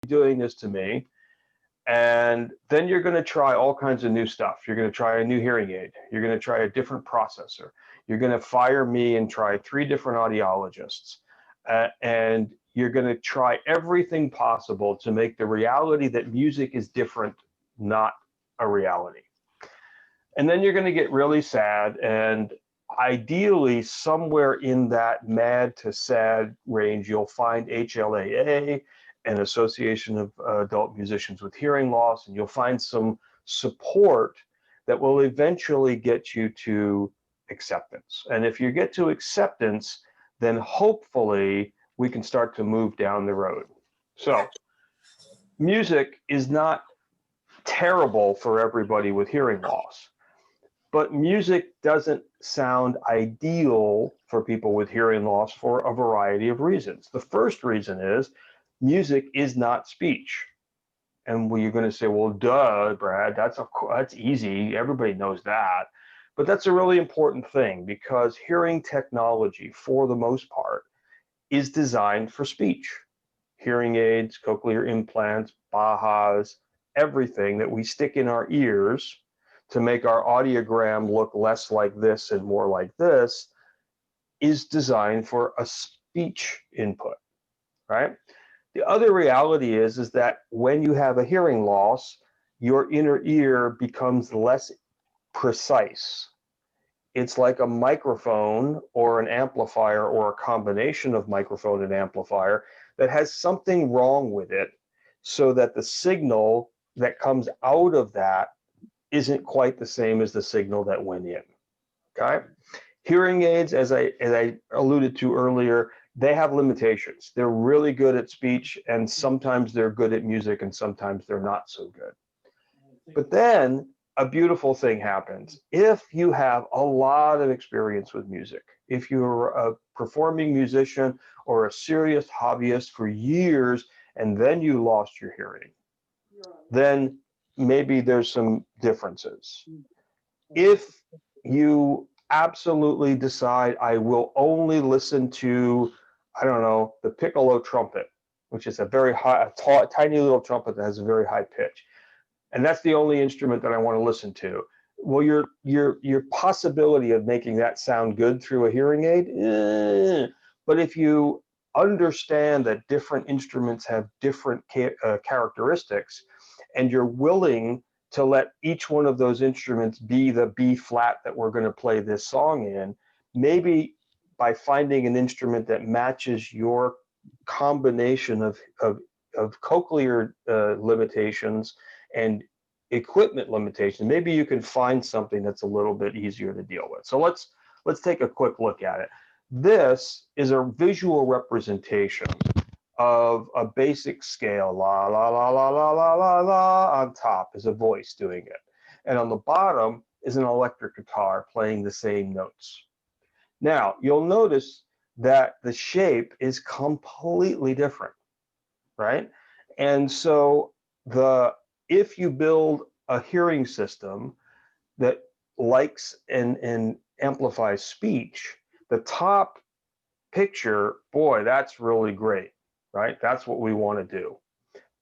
doing this to me. And then you're going to try all kinds of new stuff. You're going to try a new hearing aid. You're going to try a different processor. You're going to fire me and try 3 different audiologists. And you're going to try everything possible to make the reality that music is different not a reality. And then you're going to get really sad. And ideally, somewhere in that mad to sad range, you'll find HLAA, an association of adult musicians with hearing loss, and you'll find some support that will eventually get you to acceptance. And if you get to acceptance, then hopefully we can start to move down the road. So music is not terrible for everybody with hearing loss, but music doesn't sound ideal for people with hearing loss for a variety of reasons. The first reason is music is not speech. And you're going to say, well, duh, Brad, that's easy. Everybody knows that. But that's a really important thing, because hearing technology, for the most part, is designed for speech. Hearing aids, cochlear implants, Bahas, everything that we stick in our ears to make our audiogram look less like this and more like this is designed for a speech input, right? The other reality is that when you have a hearing loss, your inner ear becomes less precise. It's like a microphone or an amplifier or a combination of microphone and amplifier that has something wrong with it, so that the signal that comes out of that isn't quite the same as the signal that went in, okay? Hearing aids, as I alluded to earlier, they have limitations. They're really good at speech, and sometimes they're good at music, and sometimes they're not so good. But then a beautiful thing happens. If you have a lot of experience with music, if you're a performing musician or a serious hobbyist for years, and then you lost your hearing, then maybe there's some differences. If you absolutely decide, I will only listen to, I don't know, the piccolo trumpet, which is a very high, tiny little trumpet that has a very high pitch, and that's the only instrument that I want to listen to. Well, your possibility of making that sound good through a hearing aid, but if you understand that different instruments have different characteristics, and you're willing to let each one of those instruments be the B flat that we're going to play this song in, maybe by finding an instrument that matches your combination of cochlear limitations and equipment limitations, maybe you can find something that's a little bit easier to deal with. So let's take a quick look at it. This is a visual representation of a basic scale. La la la la la la la la. On top is a voice doing it, and on the bottom is an electric guitar playing the same notes. Now you'll notice that the shape is completely different, right? And so if you build a hearing system that likes and amplifies speech, the top picture, boy, that's really great, right? That's what we want to do.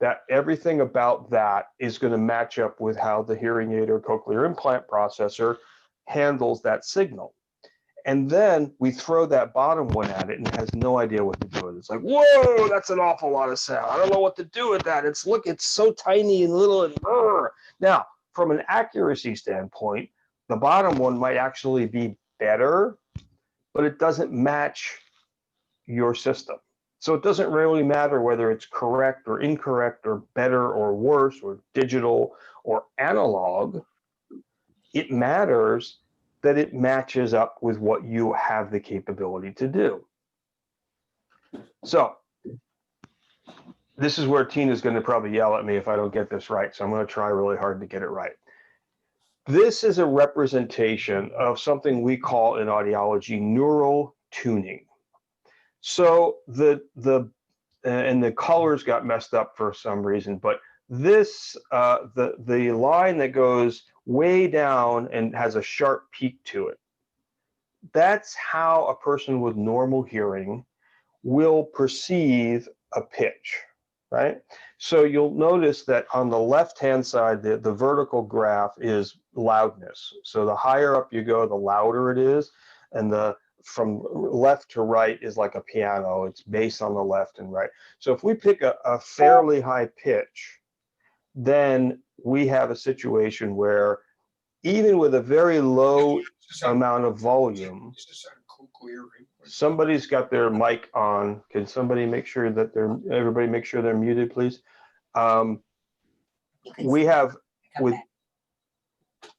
That everything about that is going to match up with how the hearing aid or cochlear implant processor handles that signal. And then we throw that bottom one at it and it has no idea what to do with it. It's like, whoa, that's an awful lot of sound. I don't know what to do with that. It's so tiny and little and Now, from an accuracy standpoint, the bottom one might actually be better, but it doesn't match your system. So it doesn't really matter whether it's correct or incorrect or better or worse or digital or analog. It matters that it matches up with what you have the capability to do. So this is where Tina's going to probably yell at me if I don't get this right. So I'm going to try really hard to get it right. This is a representation of something we call in audiology neural tuning. So the colors got messed up for some reason, but this the line that goes way down and has a sharp peak to it, that's how a person with normal hearing will perceive a pitch, right? So you'll notice that on the left-hand side, the vertical graph is loudness. So the higher up you go, the louder it is. And the from left to right is like a piano. It's bass on the left and right. So if we pick a fairly high pitch, then we have a situation where even with a very low amount of volume, somebody's got their mic on. Can somebody make sure that everybody make sure they're muted, please? We have with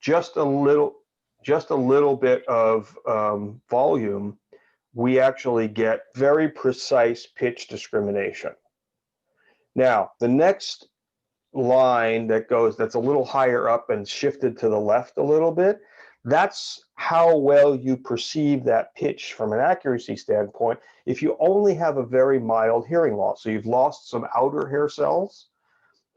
just a little bit of volume, we actually get very precise pitch discrimination. Now, the next line that's a little higher up and shifted to the left a little bit, that's how well you perceive that pitch from an accuracy standpoint if you only have a very mild hearing loss. So you've lost some outer hair cells,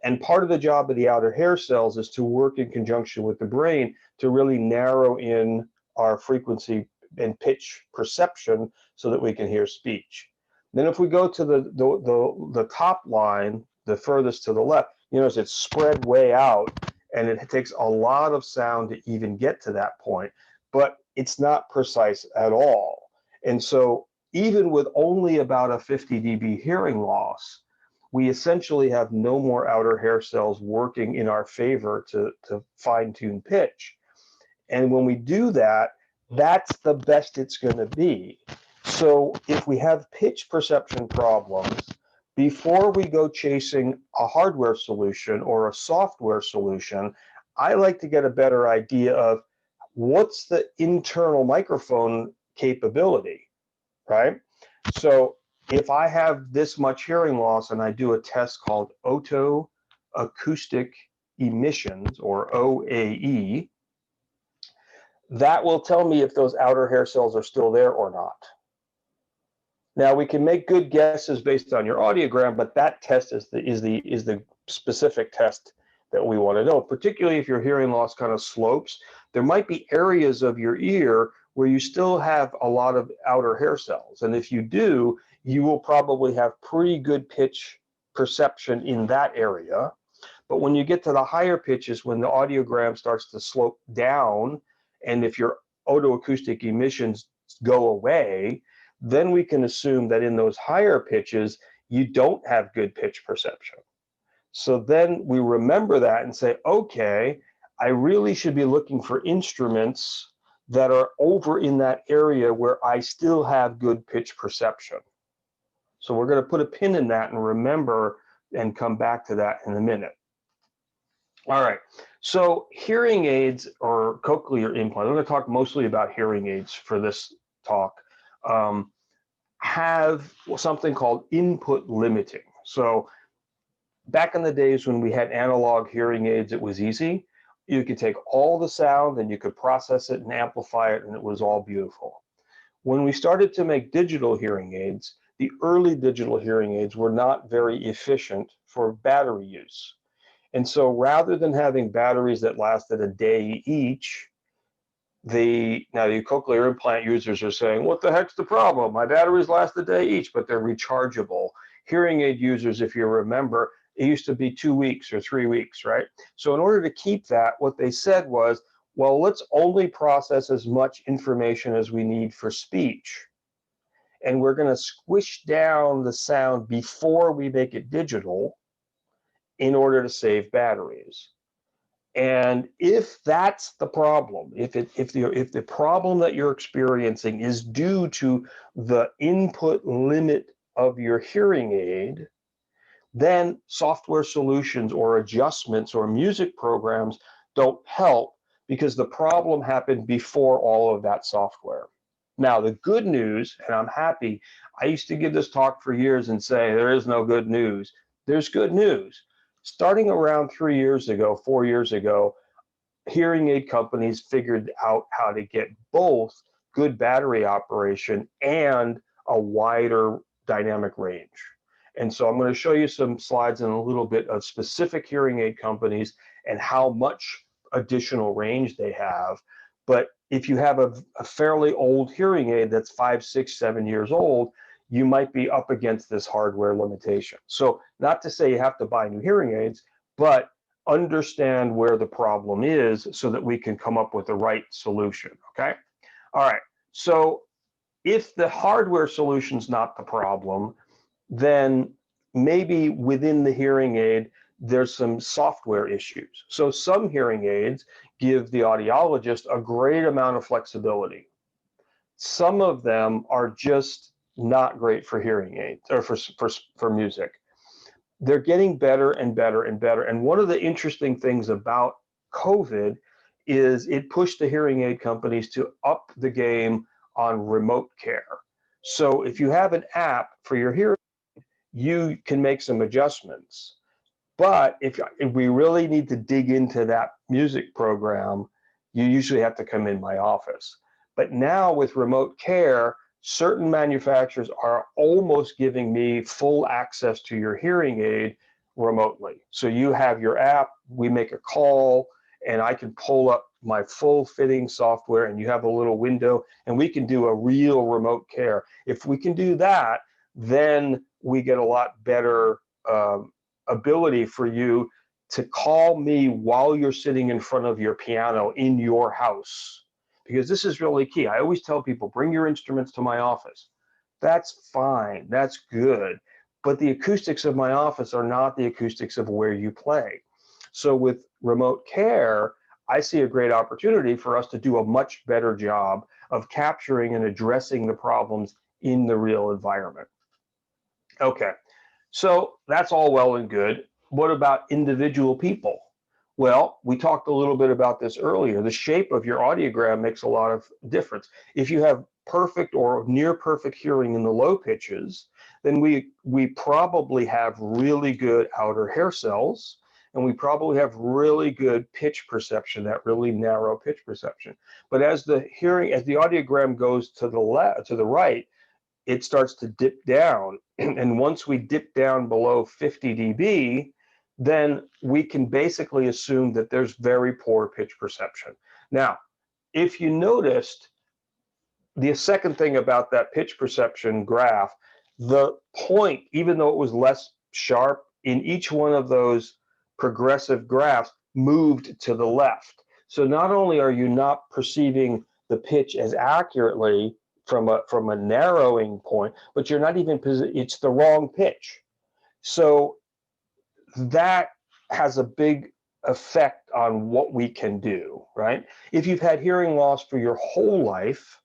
and part of the job of the outer hair cells is to work in conjunction with the brain to really narrow in our frequency and pitch perception so that we can hear speech. Then if we go to the top line, the furthest to the left, you notice it's spread way out, and it takes a lot of sound to even get to that point, but it's not precise at all. And so even with only about a 50 dB hearing loss, we essentially have no more outer hair cells working in our favor to fine-tune pitch. And when we do that, that's the best it's going to be. So if we have pitch perception problems, before we go chasing a hardware solution or a software solution, I like to get a better idea of what's the internal microphone capability, right? So if I have this much hearing loss and I do a test called otoacoustic emissions, or OAE, that will tell me if those outer hair cells are still there or not. Now we can make good guesses based on your audiogram, but that test is the specific test that we want to know, particularly if your hearing loss kind of slopes. There might be areas of your ear where you still have a lot of outer hair cells. And if you do, you will probably have pretty good pitch perception in that area. But when you get to the higher pitches, when the audiogram starts to slope down, and if your otoacoustic emissions go away, then we can assume that in those higher pitches, you don't have good pitch perception. So then we remember that and say, okay, I really should be looking for instruments that are over in that area where I still have good pitch perception. So we're going to put a pin in that and remember and come back to that in a minute. All right, so hearing aids or cochlear implants, I'm going to talk mostly about hearing aids for this talk, have something called input limiting. So back in the days when we had analog hearing aids, it was easy. You could take all the sound and you could process it and amplify it, and it was all beautiful. When we started to make digital hearing aids, the early digital hearing aids were not very efficient for battery use. And so rather than having batteries that lasted a day each, the cochlear implant users are saying, what the heck's the problem? My batteries last a day each, but they're rechargeable. Hearing aid users, if you remember, it used to be 2 weeks or 3 weeks, right? So in order to keep that, what they said was, well, let's only process as much information as we need for speech. And we're going to squish down the sound before we make it digital in order to save batteries. And if that's the problem, if the problem that you're experiencing is due to the input limit of your hearing aid, then software solutions or adjustments or music programs don't help, because the problem happened before all of that software. Now, the good news, and I'm happy, I used to give this talk for years and say there is no good news. There's good news. Starting around 4 years ago, hearing aid companies figured out how to get both good battery operation and a wider dynamic range. And so I'm going to show you some slides in a little bit of specific hearing aid companies and how much additional range they have. But if you have a fairly old hearing aid that's 5, 6, 7 years old, you might be up against this hardware limitation. So not to say you have to buy new hearing aids, but understand where the problem is so that we can come up with the right solution, okay? All right, so if the hardware solution's not the problem, then maybe within the hearing aid, there's some software issues. So some hearing aids give the audiologist a great amount of flexibility. Some of them are just not great for hearing aids or for music. They're getting better and better and better. And one of the interesting things about COVID is it pushed the hearing aid companies to up the game on remote care. So if you have an app for your hearing, you can make some adjustments. But if we really need to dig into that music program, you usually have to come in my office. But now with remote care, certain manufacturers are almost giving me full access to your hearing aid remotely. So you have your app, we make a call, and I can pull up my full fitting software, and you have a little window, and we can do a real remote care. If we can do that, then we get a lot better ability for you to call me while you're sitting in front of your piano in your house, because this is really key. I always tell people, bring your instruments to my office. That's fine, that's good, but the acoustics of my office are not the acoustics of where you play. So with remote care, I see a great opportunity for us to do a much better job of capturing and addressing the problems in the real environment. Okay, so that's all well and good. What about individual people? Well, we talked a little bit about this earlier. The shape of your audiogram makes a lot of difference. If you have perfect or near perfect hearing in the low pitches, then we probably have really good outer hair cells, and we probably have really good pitch perception, that really narrow pitch perception. But as the audiogram goes to the right, it starts to dip down. And once we dip down below 50 dB, then we can basically assume that there's very poor pitch perception. Now, if you noticed, the second thing about that pitch perception graph, the point, even though it was less sharp, in each one of those progressive graphs moved to the left. So not only are you not perceiving the pitch as accurately from a narrowing point, but you're not even, it's the wrong pitch. So that has a big effect on what we can do, right? If you've had hearing loss for your whole life,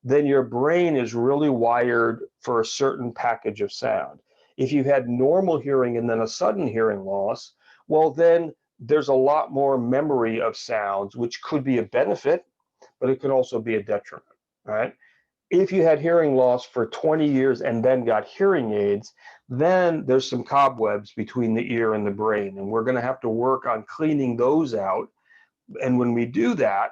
then your brain is really wired for a certain package of sound. If you've had normal hearing and then a sudden hearing loss, well, then there's a lot more memory of sounds, which could be a benefit, but it could also be a detriment, right? If you had hearing loss for 20 years and then got hearing aids, then there's some cobwebs between the ear and the brain, and we're going to have to work on cleaning those out. And when we do that,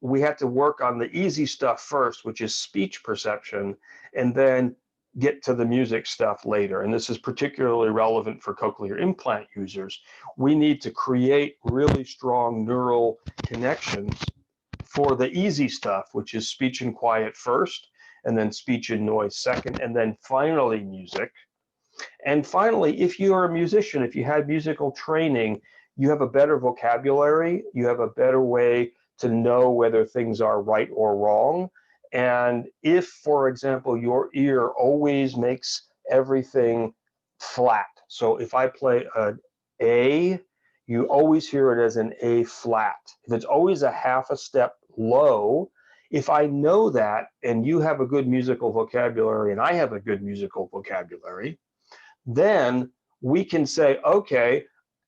we have to work on the easy stuff first, which is speech perception, and then get to the music stuff later. And this is particularly relevant for cochlear implant users. We need to create really strong neural connections for the easy stuff, which is speech and quiet first, and then speech and noise second, and then finally music. And finally, if you're a musician, if you had musical training, you have a better vocabulary, you have a better way to know whether things are right or wrong. And if, for example, your ear always makes everything flat, so if I play an A, you always hear it as an A flat. If it's always a half a step low, if I know that and you have a good musical vocabulary and I have a good musical vocabulary, then we can say, okay,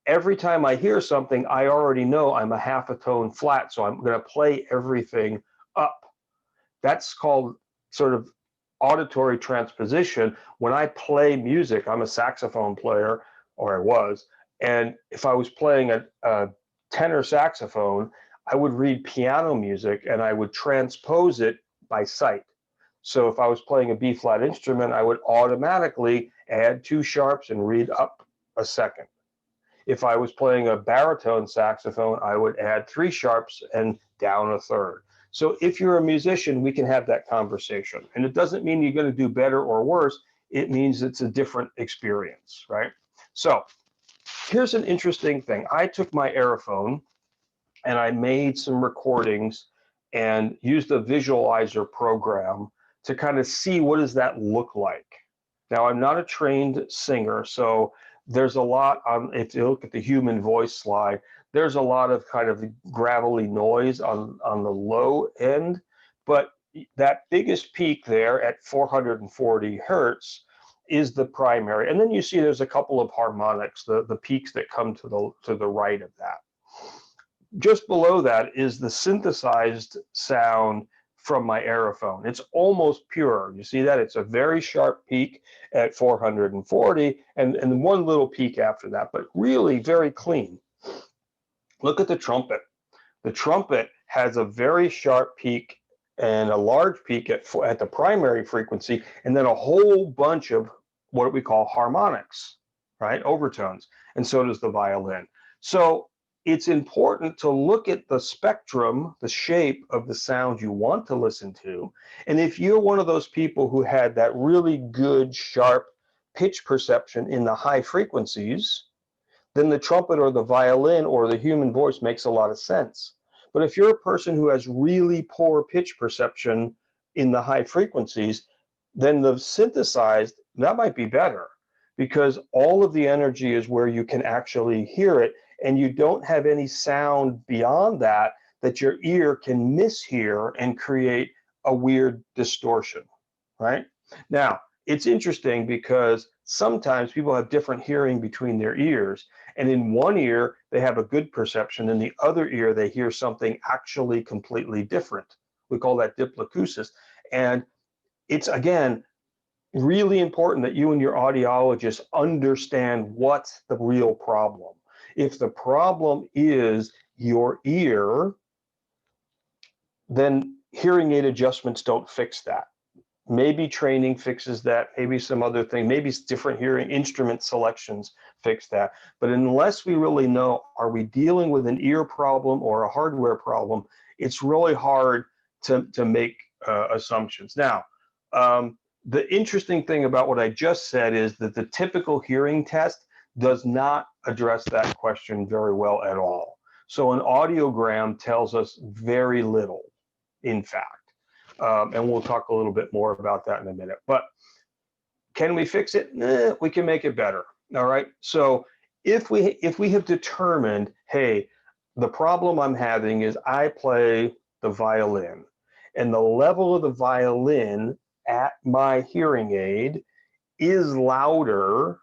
every time I hear something, I already know I'm a half a tone flat, so I'm going to play everything up. That's called sort of auditory transposition. When I play music, I'm a saxophone player, or I was, and if I was playing a tenor saxophone, I would read piano music and I would transpose it by sight. So if I was playing a B flat instrument, I would automatically add 2 sharps and read up a second. If I was playing a baritone saxophone, I would add 3 sharps and down a third. So if you're a musician, we can have that conversation. And it doesn't mean you're going to do better or worse. it means it's a different experience, right? So here's an interesting thing. I took my Aerophone and I made some recordings and used a visualizer program to kind of see what does that look like. Now, I'm not a trained singer, so there's a lot on, if you look at the human voice slide, there's a lot of kind of gravelly noise on the low end, but that biggest peak there at 440 hertz is the primary. And then you see there's a couple of harmonics, the peaks that come to the right of that. Just below that is the synthesized sound from my Aerophone. It's almost pure. You see that? It's a very sharp peak at 440 and one little peak after that, but really very clean. Look at the trumpet. The trumpet has a very sharp peak and a large peak at the primary frequency, and then a whole bunch of what we call harmonics, right? Overtones. And so does the violin. So it's important to look at the spectrum, the shape of the sound you want to listen to. And if you're one of those people who had that really good, sharp pitch perception in the high frequencies, then the trumpet or the violin or the human voice makes a lot of sense. But if you're a person who has really poor pitch perception in the high frequencies, then the synthesized, that might be better because all of the energy is where you can actually hear it, and you don't have any sound beyond that that your ear can mishear and create a weird distortion, right? Now, it's interesting because sometimes people have different hearing between their ears, and in one ear they have a good perception, in the other ear they hear something actually completely different. We call that diplacusis. And it's, again, really important that you and your audiologist understand what's the real problem. If the problem is your ear, then hearing aid adjustments don't fix that. Maybe training fixes that, maybe some other thing, maybe different hearing instrument selections fix that. But unless we really know, are we dealing with an ear problem or a hardware problem, it's really hard to make assumptions. Now, the interesting thing about what I just said is that the typical hearing test does not address that question very well at all. So an audiogram tells us very little, in fact. And we'll talk a little bit more about that in a minute. But can we fix it? We can make it better. All right. So if we have determined, hey, the problem I'm having is I play the violin, and the level of the violin at my hearing aid is louder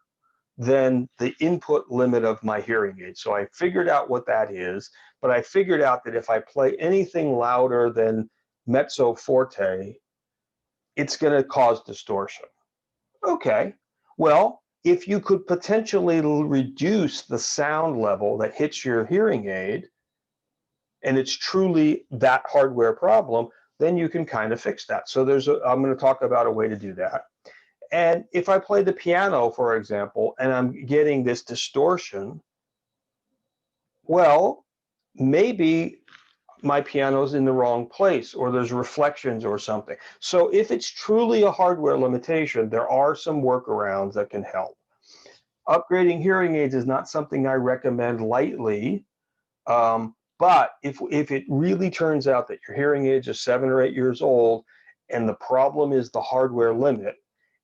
than the input limit of my hearing aid. So I figured out what that is, but I figured out that if I play anything louder than mezzo forte, it's going to cause distortion. Okay, well, if you could potentially reduce the sound level that hits your hearing aid, and it's truly that hardware problem, then you can kind of fix that. So I'm going to talk about a way to do that. And if I play the piano, for example, and I'm getting this distortion, well, maybe my piano's in the wrong place, or there's reflections or something. So if it's truly a hardware limitation, there are some workarounds that can help. Upgrading hearing aids is not something I recommend lightly, but if it really turns out that your hearing aids are 7 or 8 years old and the problem is the hardware limit,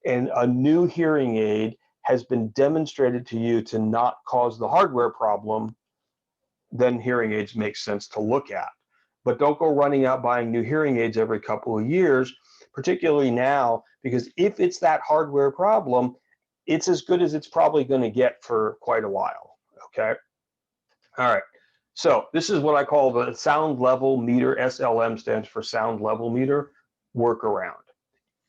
and a new hearing aid has been demonstrated to you to not cause the hardware problem, then hearing aids make sense to look at. But don't go running out buying new hearing aids every couple of years, particularly now, because if it's that hardware problem, it's as good as it's probably going to get for quite a while. Okay. All right. So this is what I call the sound level meter. SLM stands for sound level meter workaround.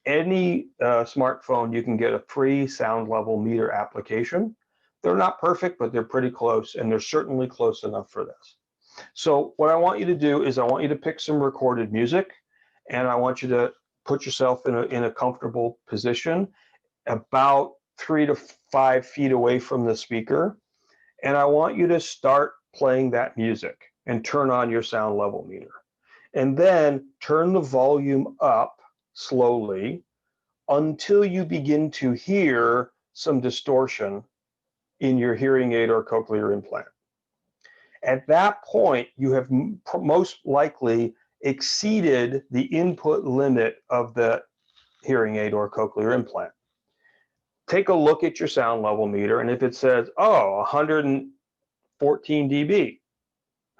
Any smartphone, you can get a free sound level meter application. They're not perfect, but they're pretty close, and they're certainly close enough for this. So what I want you to do is I want you to pick some recorded music, and I want you to put yourself in a comfortable position about 3 to 5 feet away from the speaker. And I want you to start playing that music and turn on your sound level meter. And then turn the volume up slowly until you begin to hear some distortion in your hearing aid or cochlear implant. At that point, you have most likely exceeded the input limit of the hearing aid or cochlear implant. Take a look at your sound level meter, and if it says, oh, 114 dB,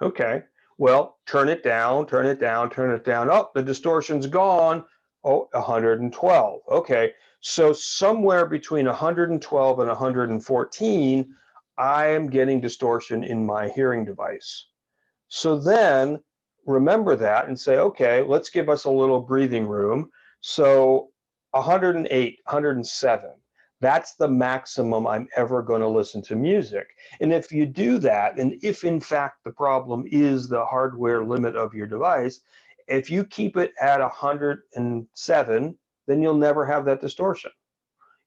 okay, well, turn it down, turn it down, turn it down. Oh, the distortion's gone. Oh, 112. Okay, so somewhere between 112 and 114, I am getting distortion in my hearing device. So then remember that and say, okay, let's give us a little breathing room. So 108, 107. That's the maximum I'm ever going to listen to music. And if you do that, and if in fact the problem is the hardware limit of your device, if you keep it at 107, then you'll never have that distortion.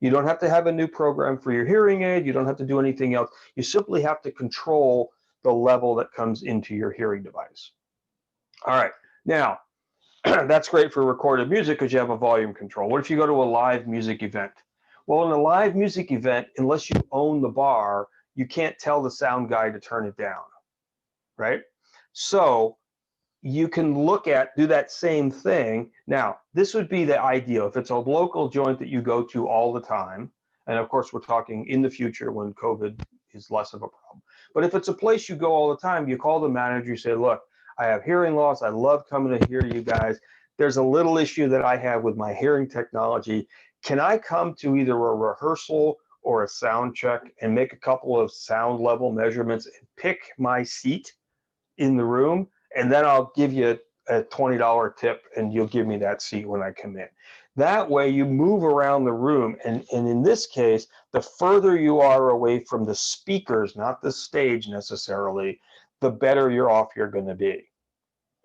You don't have to have a new program for your hearing aid. You don't have to do anything else. You simply have to control the level that comes into your hearing device. All right, now that's great for recorded music because you have a volume control. What if you go to a live music event? Well, in a live music event, unless you own the bar, you can't tell the sound guy to turn it down, right? So you can do that same thing. Now, this would be the ideal if it's a local joint that you go to all the time. And of course, we're talking in the future when COVID is less of a problem. But if it's a place you go all the time, you call the manager, you say, look, I have hearing loss. I love coming to hear you guys. There's a little issue that I have with my hearing technology. Can I come to either a rehearsal or a sound check and make a couple of sound level measurements and pick my seat in the room? And then I'll give you a $20 tip and you'll give me that seat when I come in. That way you move around the room. And in this case, the further you are away from the speakers, not the stage necessarily, the better off you're going to be,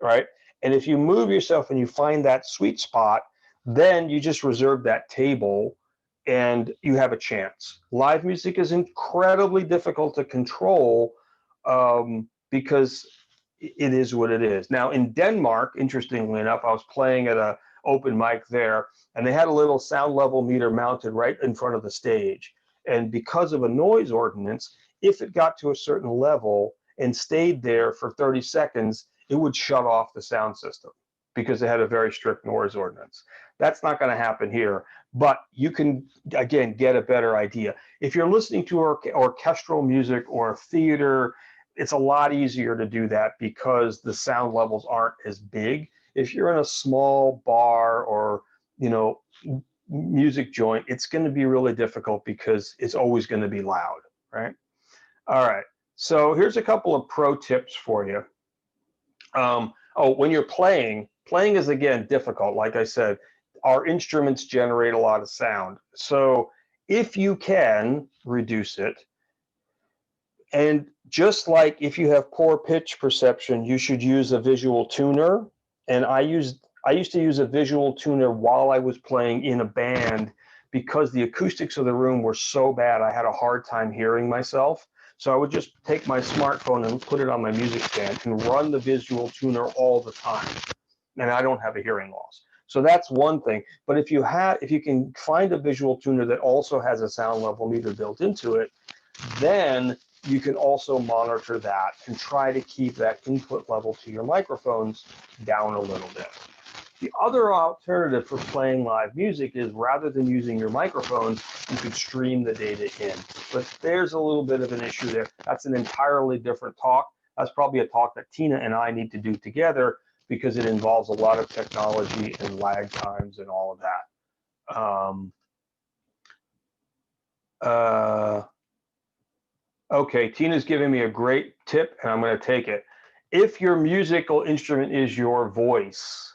right? And if you move yourself and you find that sweet spot, then you just reserve that table and you have a chance. Live music is incredibly difficult to control because it is what it is. Now in Denmark, interestingly enough, I was playing at an open mic there, and they had a little sound level meter mounted right in front of the stage. And because of a noise ordinance, if it got to a certain level and stayed there for 30 seconds, it would shut off the sound system because they had a very strict noise ordinance. That's not going to happen here, but you can, again, get a better idea. If you're listening to orchestral music or theater, it's a lot easier to do that because the sound levels aren't as big. If you're in a small bar or, music joint, it's going to be really difficult because it's always going to be loud, right? All right, so here's a couple of pro tips for you. When you're playing is, again, difficult. Like I said, our instruments generate a lot of sound. So if you can reduce it, and just like if you have poor pitch perception, you should use a visual tuner. And I used to use a visual tuner while I was playing in a band because the acoustics of the room were so bad, I had a hard time hearing myself. So I would just take my smartphone and put it on my music stand and run the visual tuner all the time. And I don't have a hearing loss. So that's one thing. But if you can find a visual tuner that also has a sound level meter built into it, then you can also monitor that and try to keep that input level to your microphones down a little bit. The other alternative for playing live music is, rather than using your microphones, you could stream the data in. But there's a little bit of an issue there. That's an entirely different talk. That's probably a talk that Tina and I need to do together because it involves a lot of technology and lag times and all of that. Okay, Tina's giving me a great tip, and I'm going to take it. If your musical instrument is your voice,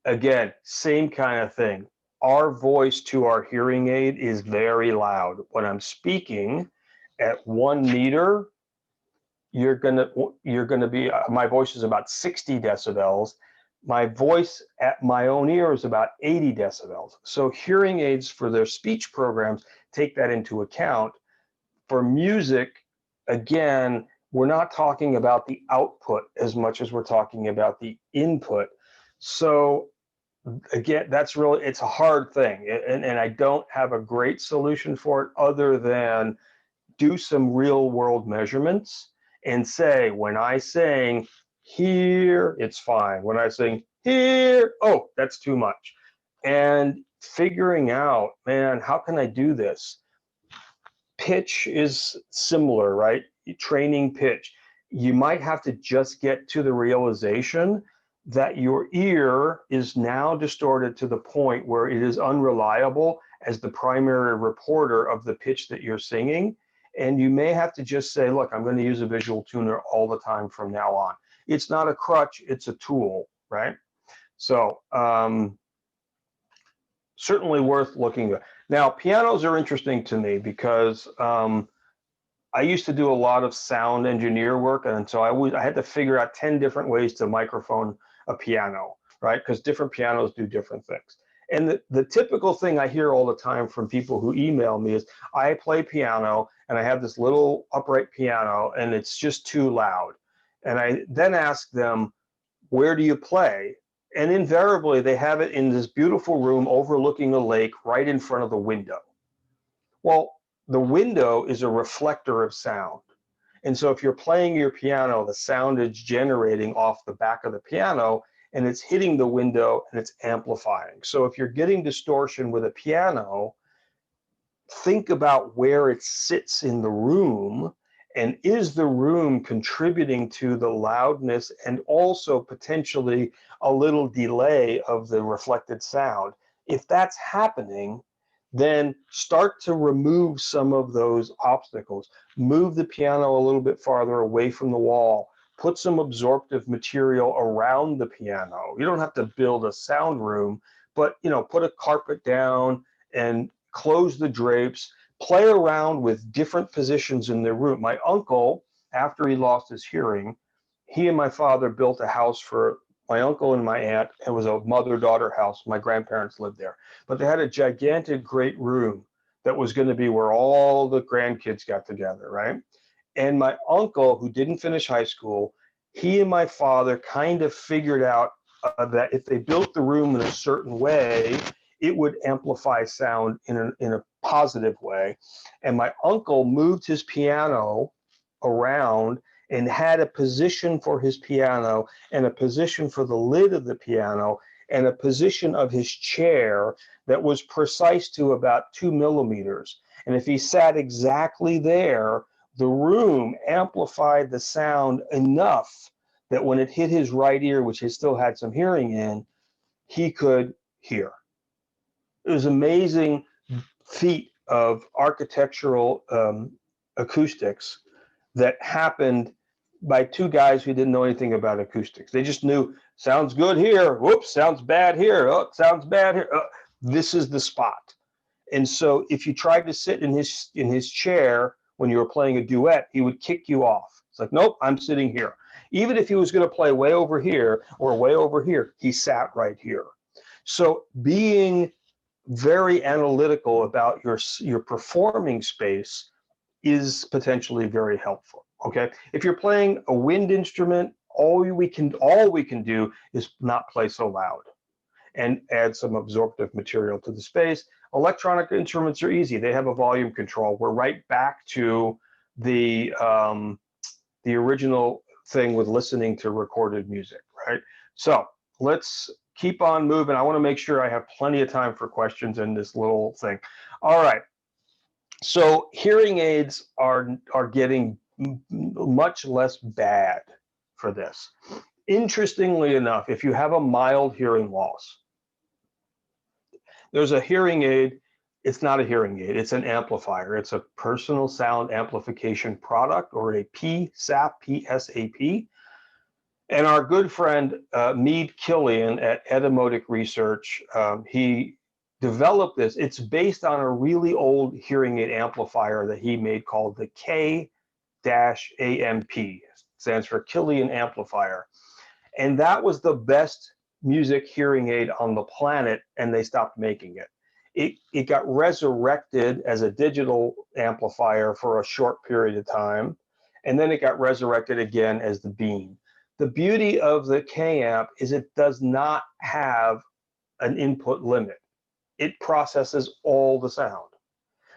again, same kind of thing. Our voice to our hearing aid is very loud. When I'm speaking at 1 meter, you're gonna be, my voice is about 60 decibels. My voice at my own ear is about 80 decibels. So hearing aids for their speech programs take that into account. For music, again, we're not talking about the output as much as we're talking about the input. So again, that's really, it's a hard thing. And I don't have a great solution for it other than do some real world measurements and say, when I sing here, it's fine. When I sing here, oh, that's too much. And figuring out, man, how can I do this? Pitch is similar, right? Training pitch. You might have to just get to the realization that your ear is now distorted to the point where it is unreliable as the primary reporter of the pitch that you're singing. And you may have to just say, look, I'm going to use a visual tuner all the time from now on. It's not a crutch, it's a tool, right? So certainly worth looking at. Now, pianos are interesting to me because I used to do a lot of sound engineer work, and so I had to figure out 10 different ways to microphone a piano, right? Because different pianos do different things. And the typical thing I hear all the time from people who email me is, I play piano and I have this little upright piano and it's just too loud. And I then ask them, where do you play? And invariably they have it in this beautiful room overlooking a lake right in front of the window. Well, the window is a reflector of sound. And so if you're playing your piano, the sound is generating off the back of the piano and it's hitting the window and it's amplifying. So if you're getting distortion with a piano, think about where it sits in the room, and is the room contributing to the loudness and also potentially a little delay of the reflected sound. If that's happening, then start to remove some of those obstacles. Move the piano a little bit farther away from the wall. Put some absorptive material around the piano. You don't have to build a sound room, but put a carpet down and close the drapes. Play around with different positions in the room. My uncle, after he lost his hearing, he and my father built a house for my uncle and my aunt. It was a mother-daughter house. My grandparents lived there. But they had a gigantic, great room that was going to be where all the grandkids got together, right? And my uncle, who didn't finish high school, he and my father kind of figured out that if they built the room in a certain way, it would amplify sound in a positive way. And my uncle moved his piano around and had a position for his piano and a position for the lid of the piano and a position of his chair that was precise to about 2 millimeters. And if he sat exactly there, the room amplified the sound enough that when it hit his right ear, which he still had some hearing in, he could hear. It was an amazing feat of architectural acoustics that happened by two guys who didn't know anything about acoustics. They just knew, sounds good here, whoops, sounds bad here, oh, sounds bad here. This is the spot. And so if you tried to sit in his chair when you were playing a duet, he would kick you off. It's like, nope, I'm sitting here. Even if he was going to play way over here or way over here, he sat right here. So being very analytical about your performing space is potentially very helpful. Okay, if you're playing a wind instrument, all we can do is not play so loud and add some absorptive material to the space. Electronic instruments are easy. They have a volume control. We're right back to the original thing with listening to recorded music, right? So let's keep on moving. I want to make sure I have plenty of time for questions in this little thing. All right. So hearing aids are getting much less bad for this. Interestingly enough, if you have a mild hearing loss, there's a hearing aid. It's not a hearing aid, it's an amplifier. It's a personal sound amplification product, or a PSAP, PSAP. And our good friend, Mead Killian at Etymotic Research, he developed this. It's based on a really old hearing aid amplifier that he made called the K-AMP, stands for Killian Amplifier. And that was the best music hearing aid on the planet, and they stopped making it. It got resurrected as a digital amplifier for a short period of time, and then it got resurrected again as the Beam. The beauty of the K-Amp is it does not have an input limit. It processes all the sound.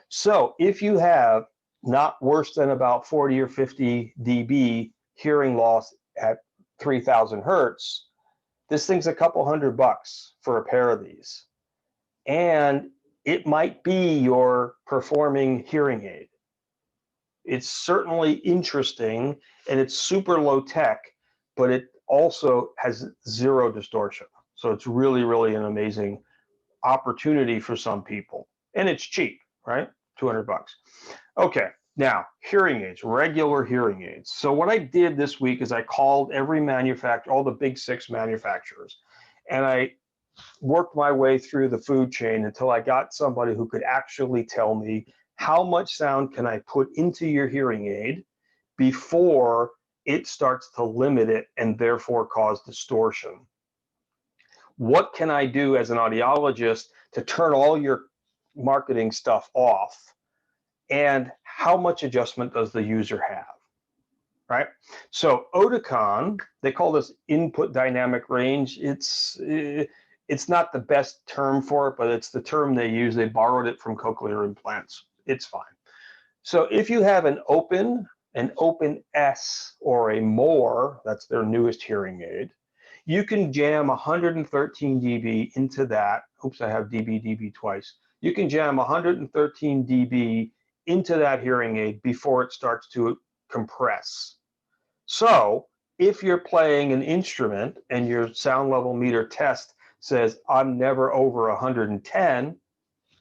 So if you have not worse than about 40 or 50 dB hearing loss at 3000 hertz, this thing's a couple $100 for a pair of these. And it might be your performing hearing aid. It's certainly interesting and it's super low tech, but it also has zero distortion. So it's really, really an amazing opportunity for some people. And it's cheap, right? $200. Okay, now hearing aids, regular hearing aids. So what I did this week is I called every manufacturer, all the big 6 manufacturers, and I worked my way through the food chain until I got somebody who could actually tell me how much sound can I put into your hearing aid before it starts to limit it and therefore cause distortion. What can I do as an audiologist to turn all your marketing stuff off? And how much adjustment does the user have? Right? So Oticon, they call this input dynamic range. It's not the best term for it, but it's the term they use. They borrowed it from cochlear implants. It's fine. So if you have an Open S, or a More, that's their newest hearing aid, you can jam 113 dB into that. Oops, I have dB twice. You can jam 113 dB into that hearing aid before it starts to compress. So if you're playing an instrument and your sound level meter test says, I'm never over 110,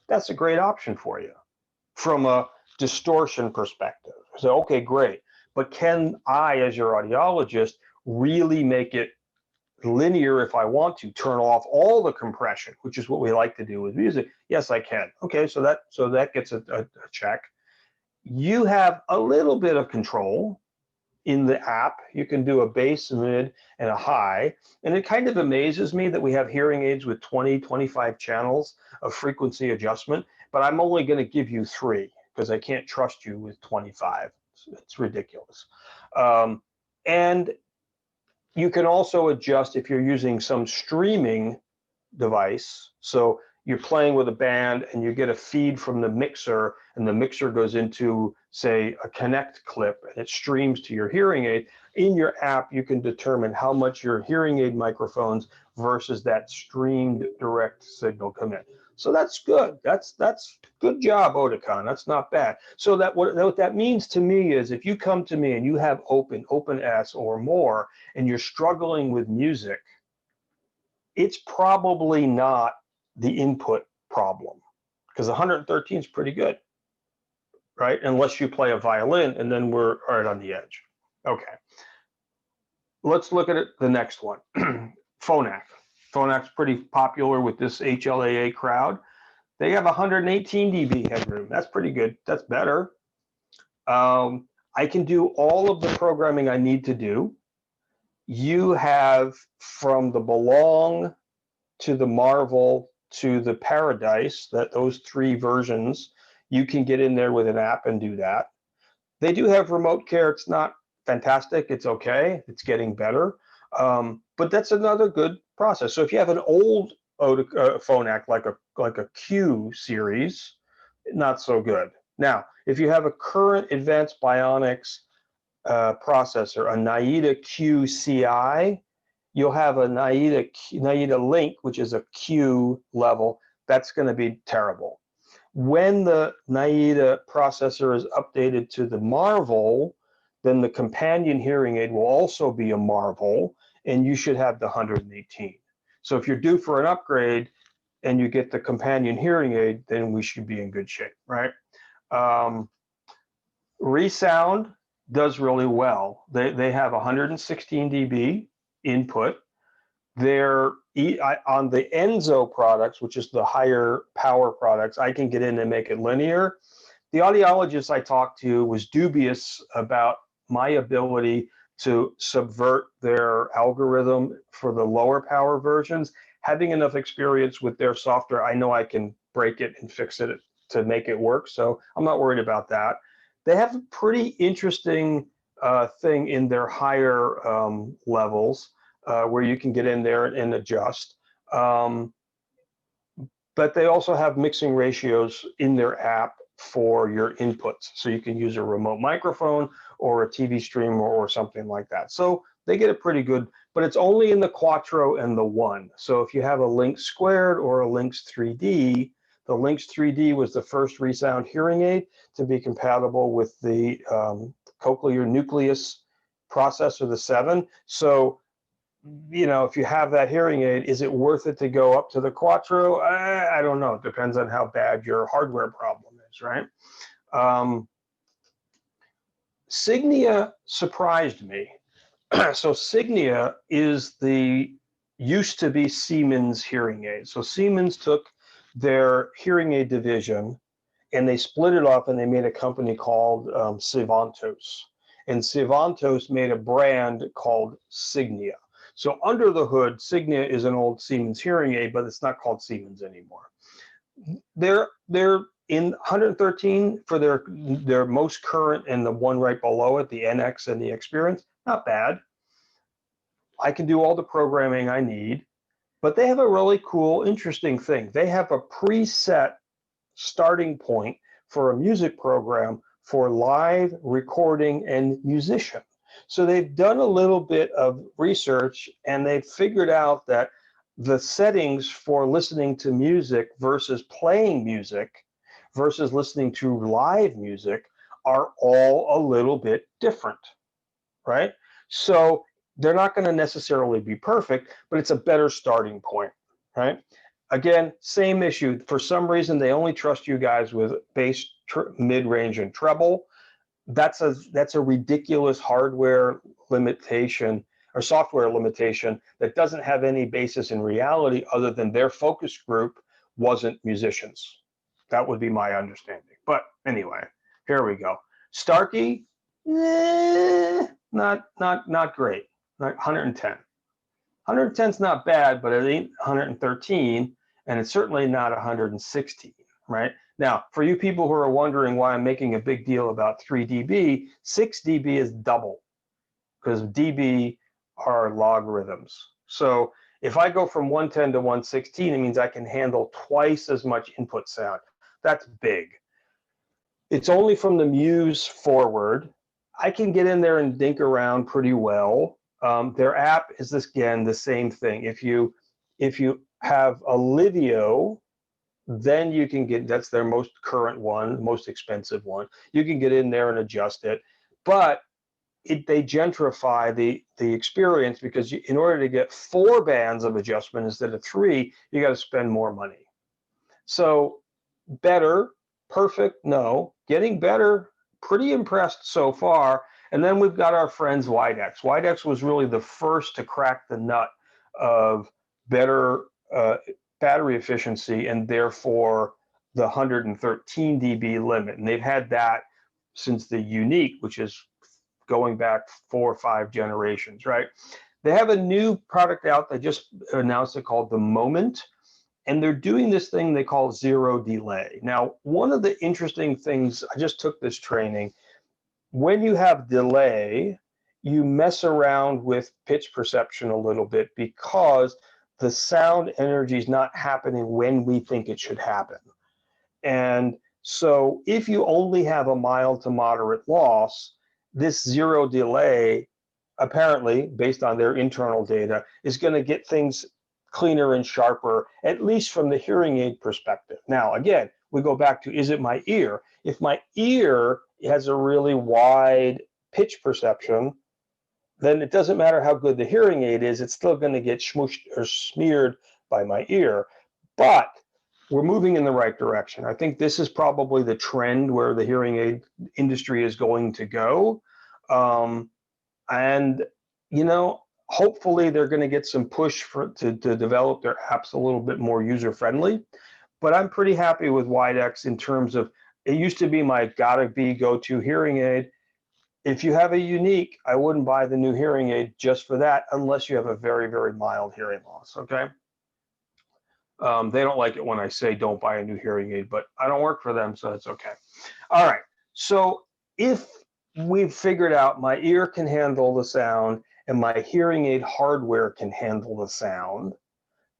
that's a great option for you from a distortion perspective. So, okay, great. But can I, as your audiologist, really make it linear if I want to, turn off all the compression, which is what we like to do with music? Yes, I can. Okay, so that gets a check. You have a little bit of control in the app. You can do a bass, a mid, and a high. And it kind of amazes me that we have hearing aids with 20, 25 channels of frequency adjustment, but I'm only going to give you 3 because I can't trust you with 25. It's ridiculous. And you can also adjust if you're using some streaming device. So you're playing with a band and you get a feed from the mixer, and the mixer goes into, say, a Connect clip, and it streams to your hearing aid. In your app, you can determine how much your hearing aid microphones versus that streamed direct signal come in. So that's good. That's good job, Oticon. That's not bad. So what that means to me is, if you come to me and you have Open S or More, and you're struggling with music, it's probably not the input problem, because 113 is pretty good, right? Unless you play a violin, and then we're right on the edge. Okay, let's look at it, the next one. Phonak. Phonak's pretty popular with this HLAA crowd. They have 118 dB headroom. That's pretty good. That's better. I can do all of the programming I need to do. You have, from the Belong to the Marvel to the Paradise, those 3 versions, you can get in there with an app and do that. They do have remote care. It's not fantastic. It's okay. It's getting better. But that's another good process. So if you have an old Phonak, like a Q series, not so good. Now, if you have a current Advanced Bionics processor, a Naida QCI, you'll have a Naida Link, which is a Q level. That's going to be terrible. When the Naida processor is updated to the Marvel, then the companion hearing aid will also be a Marvel, and you should have the 118. So if you're due for an upgrade and you get the companion hearing aid, then we should be in good shape, right? Resound does really well. They have 116 dB input. They're on the Enzo products, which is the higher power products, I can get in and make it linear. The audiologist I talked to was dubious about my ability to subvert their algorithm for the lower power versions. Having enough experience with their software, I know I can break it and fix it to make it work. So I'm not worried about that. They have a pretty interesting thing in their higher levels where you can get in there and adjust. but they also have mixing ratios in their app for your inputs. So you can use a remote microphone or a TV stream or something like that. So they get a pretty good, but it's only in the Quattro and the One. So if you have a Lynx Squared or a Lynx 3D, the Lynx 3D was the first ReSound hearing aid to be compatible with the cochlear nucleus processor, the 7. So, you know, if you have that hearing aid, is it worth it to go up to the Quattro? I don't know. It depends on how bad your hardware problem is, right? Signia surprised me. So Signia is the used to be Siemens hearing aid. So Siemens took their hearing aid division and they split it off and they made a company called Sivantos. And Sivantos made a brand called Signia. So under the hood, Signia is an old Siemens hearing aid, but it's not called Siemens anymore. They're in 113 for their most current, and the one right below it, the NX and the Experience, not bad. I can do all the programming I need, but they have a really cool, interesting thing. They have a preset starting point for a music program for live recording and musician. So they've done a little bit of research and they've figured out that the settings for listening to music versus playing music versus listening to live music are all a little bit different, right? So they're not going to necessarily be perfect, but it's a better starting point, right? Again, same issue. For some reason, they only trust you guys with bass, mid-range, and treble. That's a ridiculous hardware limitation or software limitation that doesn't have any basis in reality other than their focus group wasn't musicians. That would be my understanding. But anyway, here we go. Starkey, not great. 110. 110 is not bad, but it ain't 113, and it's certainly not 116, right? Now, for you people who are wondering why I'm making a big deal about 3 dB, 6 dB is double, because dB are logarithms. So if I go from 110 to 116, it means I can handle twice as much input sound. That's big. It's only from the Muse forward. I can get in there and dink around pretty well. Their app is this, again, the same thing. If you have a Livio, then you can get, that's their most current one, most expensive one. You can get in there and adjust it, but they gentrify the experience because in order to get 4 bands of adjustment instead of 3, you got to spend more money. So better, perfect, no. Getting better, pretty impressed so far. And then we've got our friends Widex. Widex was really the first to crack the nut of better battery efficiency and therefore the 113 dB limit. And they've had that since the Unique, which is going back 4 or 5 generations, right? They have a new product out. They just announced it called the Moment. And they're doing this thing they call zero delay. Now, one of the interesting things, I just took this training, when you have delay, you mess around with pitch perception a little bit because the sound energy is not happening when we think it should happen. And so if you only have a mild to moderate loss, this zero delay, apparently, based on their internal data, is going to get things cleaner and sharper, at least from the hearing aid perspective. Now, again, we go back to, is it my ear? If my ear has a really wide pitch perception, then it doesn't matter how good the hearing aid is, it's still going to get smooshed or smeared by my ear. But we're moving in the right direction. I think this is probably the trend where the hearing aid industry is going to go. And, you know, hopefully they're going to get some push to develop their apps a little bit more user-friendly. But I'm pretty happy with Widex in terms of, it used to be my gotta be go-to hearing aid. If you have a Unique, I wouldn't buy the new hearing aid just for that unless you have a very, very mild hearing loss, okay? They don't like it when I say don't buy a new hearing aid, but I don't work for them, so it's okay. All right, so if we've figured out my ear can handle the sound and my hearing aid hardware can handle the sound,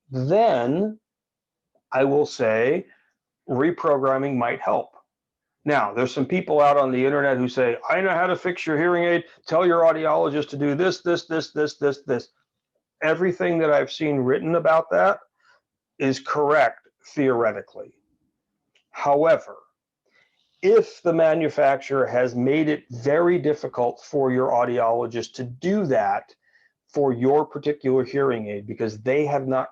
then I will say reprogramming might help. Now, there's some people out on the internet who say, I know how to fix your hearing aid. Tell your audiologist to do this, this, this, this, this, this. Everything that I've seen written about that is correct theoretically. However, if the manufacturer has made it very difficult for your audiologist to do that for your particular hearing aid because they have not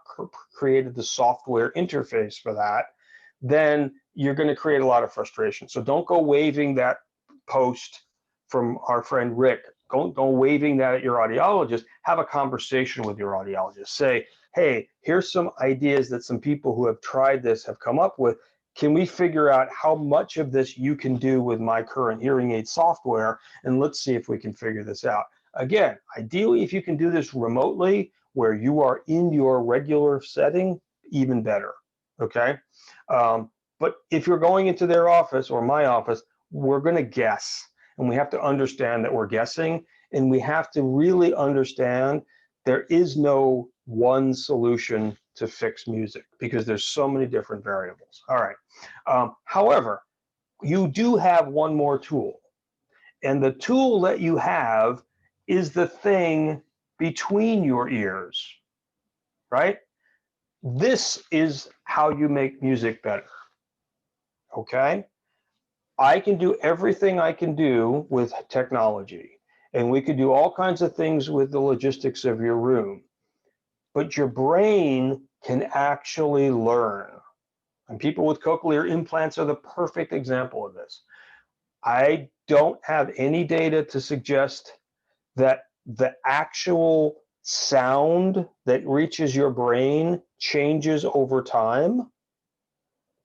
created the software interface for that, then you're going to create a lot of frustration. So don't go waving that post from our friend Rick. Go waving that at your audiologist. Have a conversation with your audiologist. Say, hey, here's some ideas that some people who have tried this have come up with. Can we figure out how much of this you can do with my current hearing aid software? And let's see if we can figure this out. Again, ideally, if you can do this remotely where you are in your regular setting, even better, okay? But if you're going into their office or my office, we're gonna guess. And we have to understand that we're guessing, and we have to really understand there is no one solution to fix music because there's so many different variables. All right. However, you do have one more tool, and the tool that you have is the thing between your ears, right? This is how you make music better, okay? I can do everything I can do with technology, and we could do all kinds of things with the logistics of your room, but your brain can actually learn. And people with cochlear implants are the perfect example of this. I don't have any data to suggest that the actual sound that reaches your brain changes over time,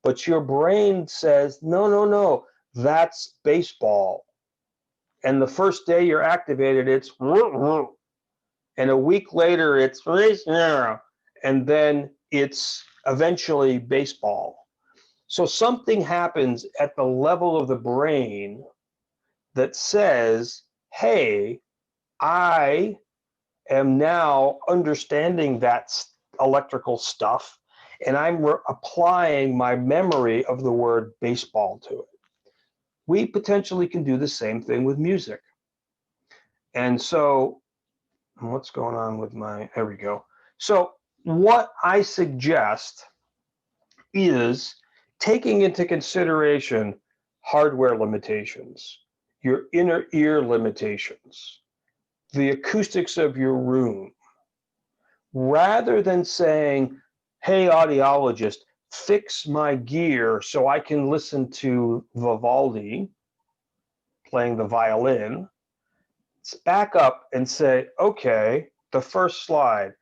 but your brain says, no, no, no, that's baseball. And the first day you're activated, it's woo, woo. And a week later, it's and then it's eventually baseball. So something happens at the level of the brain that says, hey, I am now understanding that electrical stuff, and I'm applying my memory of the word baseball to it. We potentially can do the same thing with music. And so, what's going on with my, there we go. So what I suggest is taking into consideration hardware limitations, your inner ear limitations, the acoustics of your room, rather than saying, hey, audiologist, fix my gear so I can listen to Vivaldi playing the violin. Let's back up and say, okay, the first slide,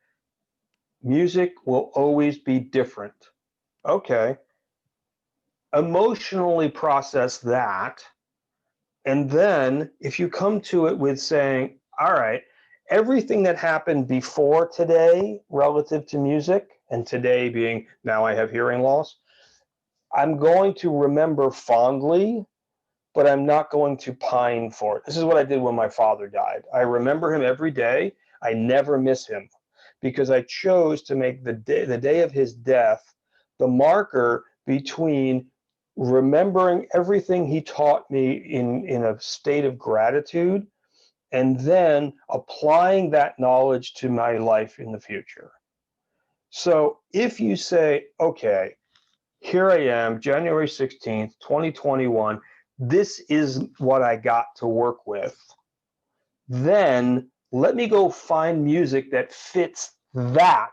music will always be different. Okay, emotionally process that. And then if you come to it with saying, all right, everything that happened before today relative to music, and today being now I have hearing loss, I'm going to remember fondly, but I'm not going to pine for it. This is what I did when my father died. I remember him every day. I never miss him because I chose to make the day of his death the marker between remembering everything he taught me in a state of gratitude and then applying that knowledge to my life in the future. So if you say, okay, here I am, January 16th, 2021, this is what I got to work with, then let me go find music that fits that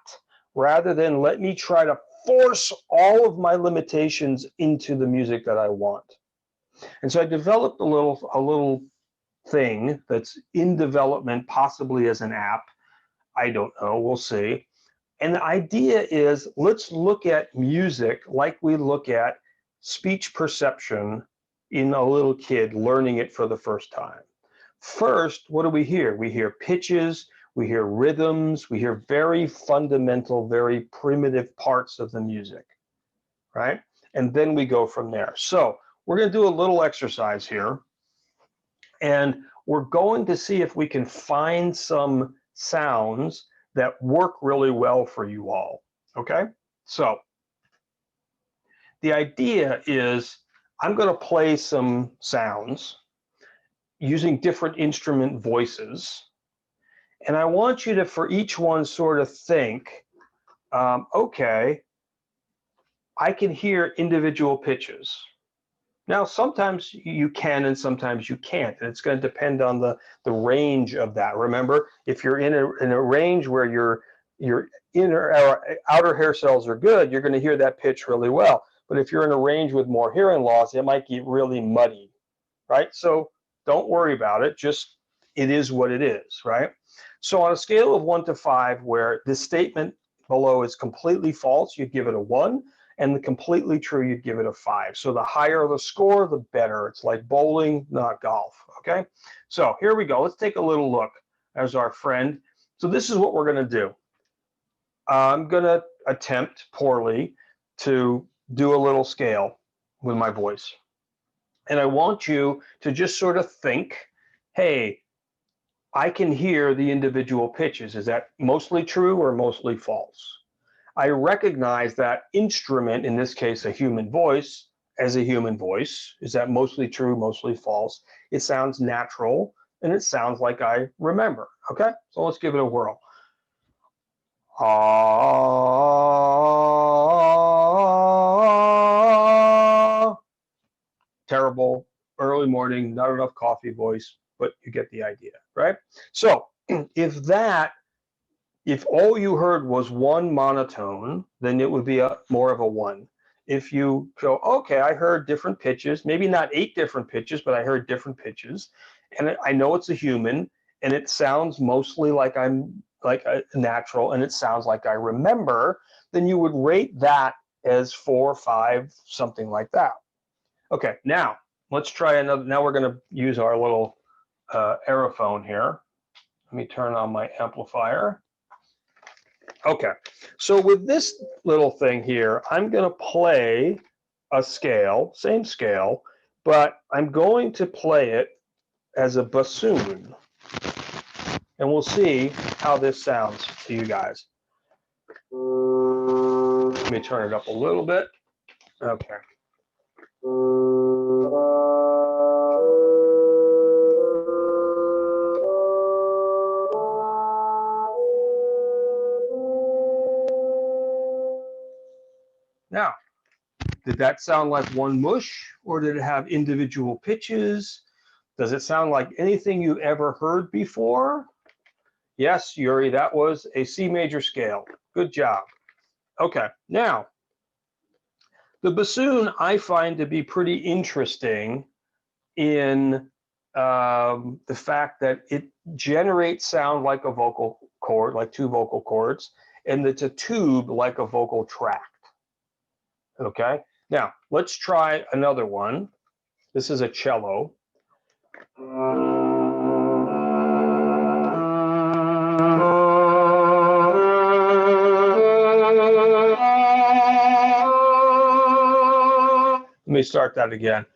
rather than let me try to force all of my limitations into the music that I want. And so I developed a little thing that's in development, possibly as an app. I don't know, we'll see. And the idea is, let's look at music like we look at speech perception in a little kid learning it for the first time. First, what do we hear? We hear pitches, we hear rhythms, we hear very fundamental, very primitive parts of the music, right? And then we go from there. So we're going to do a little exercise here, and we're going to see if we can find some sounds that work really well for you all, okay? So the idea is I'm going to play some sounds using different instrument voices. And I want you to, for each one, sort of think, okay, I can hear individual pitches. Now, sometimes you can and sometimes you can't, and it's going to depend on the range of that. Remember, if you're in a range where your inner or outer hair cells are good, you're going to hear that pitch really well. But if you're in a range with more hearing loss, it might get really muddy, right? So don't worry about it. Just it is what it is, right? So on a scale of 1 to 5, where this statement below is completely false, you'd give it a 1. And the completely true, you'd give it a 5. So the higher the score, the better. It's like bowling, not golf, okay? So here we go. Let's take a little look as our friend. So this is what we're going to do. I'm going to attempt poorly to do a little scale with my voice. And I want you to just sort of think, hey, I can hear the individual pitches. Is that mostly true or mostly false? I recognize that instrument, in this case, a human voice, as a human voice. Is that mostly true, mostly false? It sounds natural, and it sounds like I remember. Okay, so let's give it a whirl. Terrible, early morning, not enough coffee voice, but you get the idea, right? So if all you heard was one monotone, then it would be more of a 1. If you go, okay, I heard different pitches, maybe not 8 different pitches, but I heard different pitches, and I know it's a human, and it sounds mostly like I'm like a natural, and it sounds like I remember, then you would rate that as 4, 5, something like that. Okay, now let's try another. Now we're going to use our little Aerophone here. Let me turn on my amplifier. Okay, so with this little thing here, I'm going to play a scale, same scale, but I'm going to play it as a bassoon. And we'll see how this sounds to you guys. Let me turn it up a little bit. Okay. Now, did that sound like one mush, or did it have individual pitches? Does it sound like anything you ever heard before? Yes, Yuri, that was a C major scale. Good job. Okay, now, the bassoon I find to be pretty interesting in the fact that it generates sound like a vocal cord, like 2 vocal cords, and it's a tube like a vocal tract. Okay, now let's try another one. This is a cello. Let me start that again.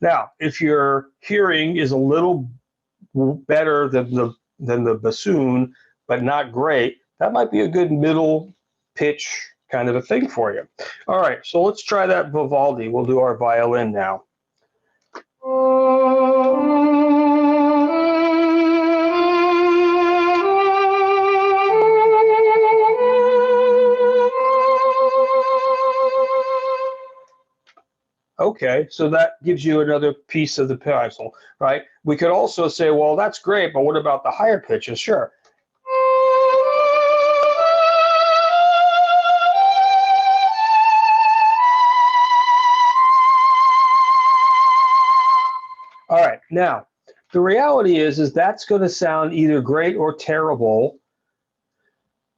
Now, if your hearing is a little better than the bassoon, but not great, that might be a good middle pitch kind of a thing for you. All right, so let's try that Vivaldi. We'll do our violin now. Okay, so that gives you another piece of the puzzle, right? We could also say, well, that's great, but what about the higher pitches? Sure. All right, now, the reality is that's going to sound either great or terrible,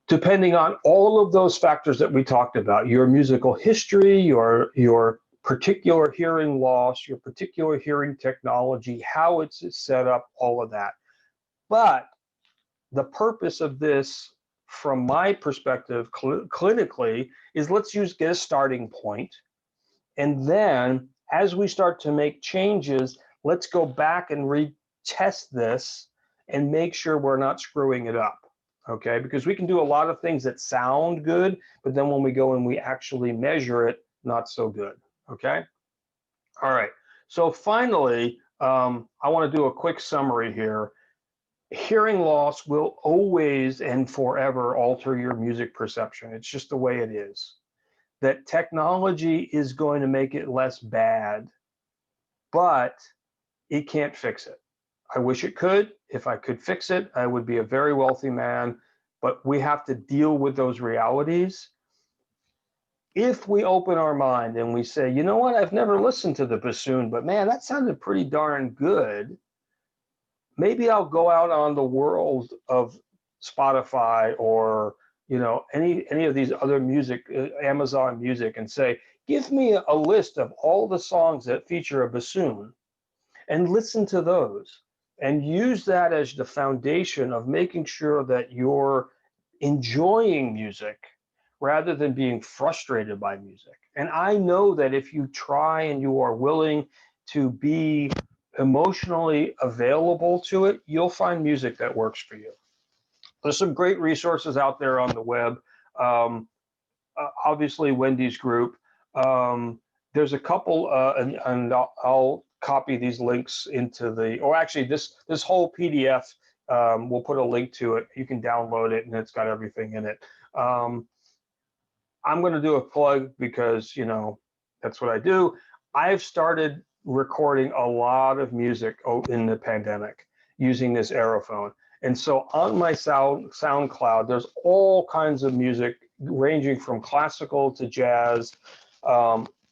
depending on all of those factors that we talked about, your musical history, your particular hearing loss, your particular hearing technology, how it's set up, all of that. But the purpose of this, from my perspective, clinically, is let's get a starting point and then as we start to make changes, let's go back and retest this and make sure we're not screwing it up. Okay, because we can do a lot of things that sound good, but then when we go and we actually measure it, not so good. Okay. All right. So finally, I want to do a quick summary here. Hearing loss will always and forever alter your music perception. It's just the way it is. That technology is going to make it less bad, but it can't fix it. I wish it could. If I could fix it, I would be a very wealthy man, but we have to deal with those realities. If we open our mind and we say, you know what, I've never listened to the bassoon, but man, that sounded pretty darn good. Maybe I'll go out on the world of Spotify or any of these other music, Amazon Music, and say, give me a list of all the songs that feature a bassoon and listen to those and use that as the foundation of making sure that you're enjoying music rather than being frustrated by music. And I know that if you try and you are willing to be emotionally available to it, you'll find music that works for you. There's some great resources out there on the web. Obviously, Wendy's group. There's a couple, and I'll copy these links into the, or actually this whole PDF, we'll put a link to it. You can download it and it's got everything in it. I'm going to do a plug because, that's what I do. I've started recording a lot of music in the pandemic using this Aerophone. And so on my SoundCloud, there's all kinds of music ranging from classical to jazz,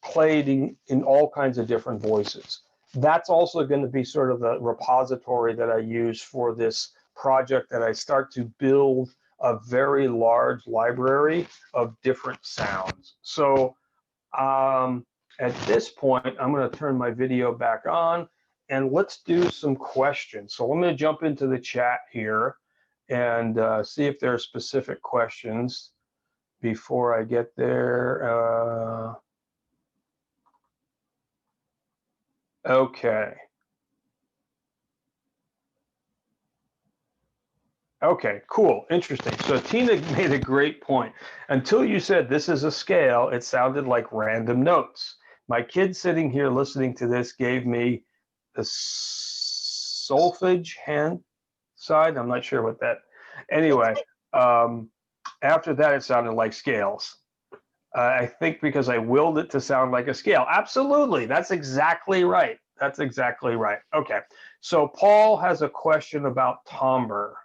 played in all kinds of different voices. That's also going to be sort of the repository that I use for this project that I start to build a very large library of different sounds. So at this point, I'm going to turn my video back on and let's do some questions. So I'm going to jump into the chat here and see if there are specific questions before I get there. Okay. Okay, cool, interesting. So Tina made a great point. Until you said this is a scale, it sounded like random notes. My kid sitting here listening to this gave me the solfege hand side. I'm not sure what that. Anyway, after that, it sounded like scales. I think because I willed it to sound like a scale. Absolutely, that's exactly right. That's exactly right. Okay, so Paul has a question about timbre.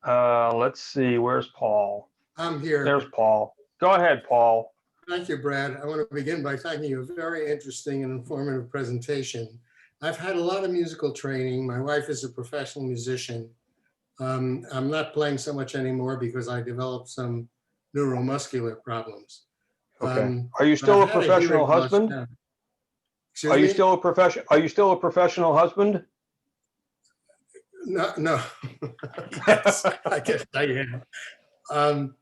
Let's see, where's Paul? I'm here. There's Paul. Go ahead, Paul. Thank you, Brad. I want to begin by thanking you. A very interesting and informative presentation. I've had a lot of musical training. My wife is a professional musician. I'm not playing so much anymore because I developed some neuromuscular problems. Okay. Are you still a professional husband? Are you still a professional? Are you still a professional husband? No. Yes, I guess I am.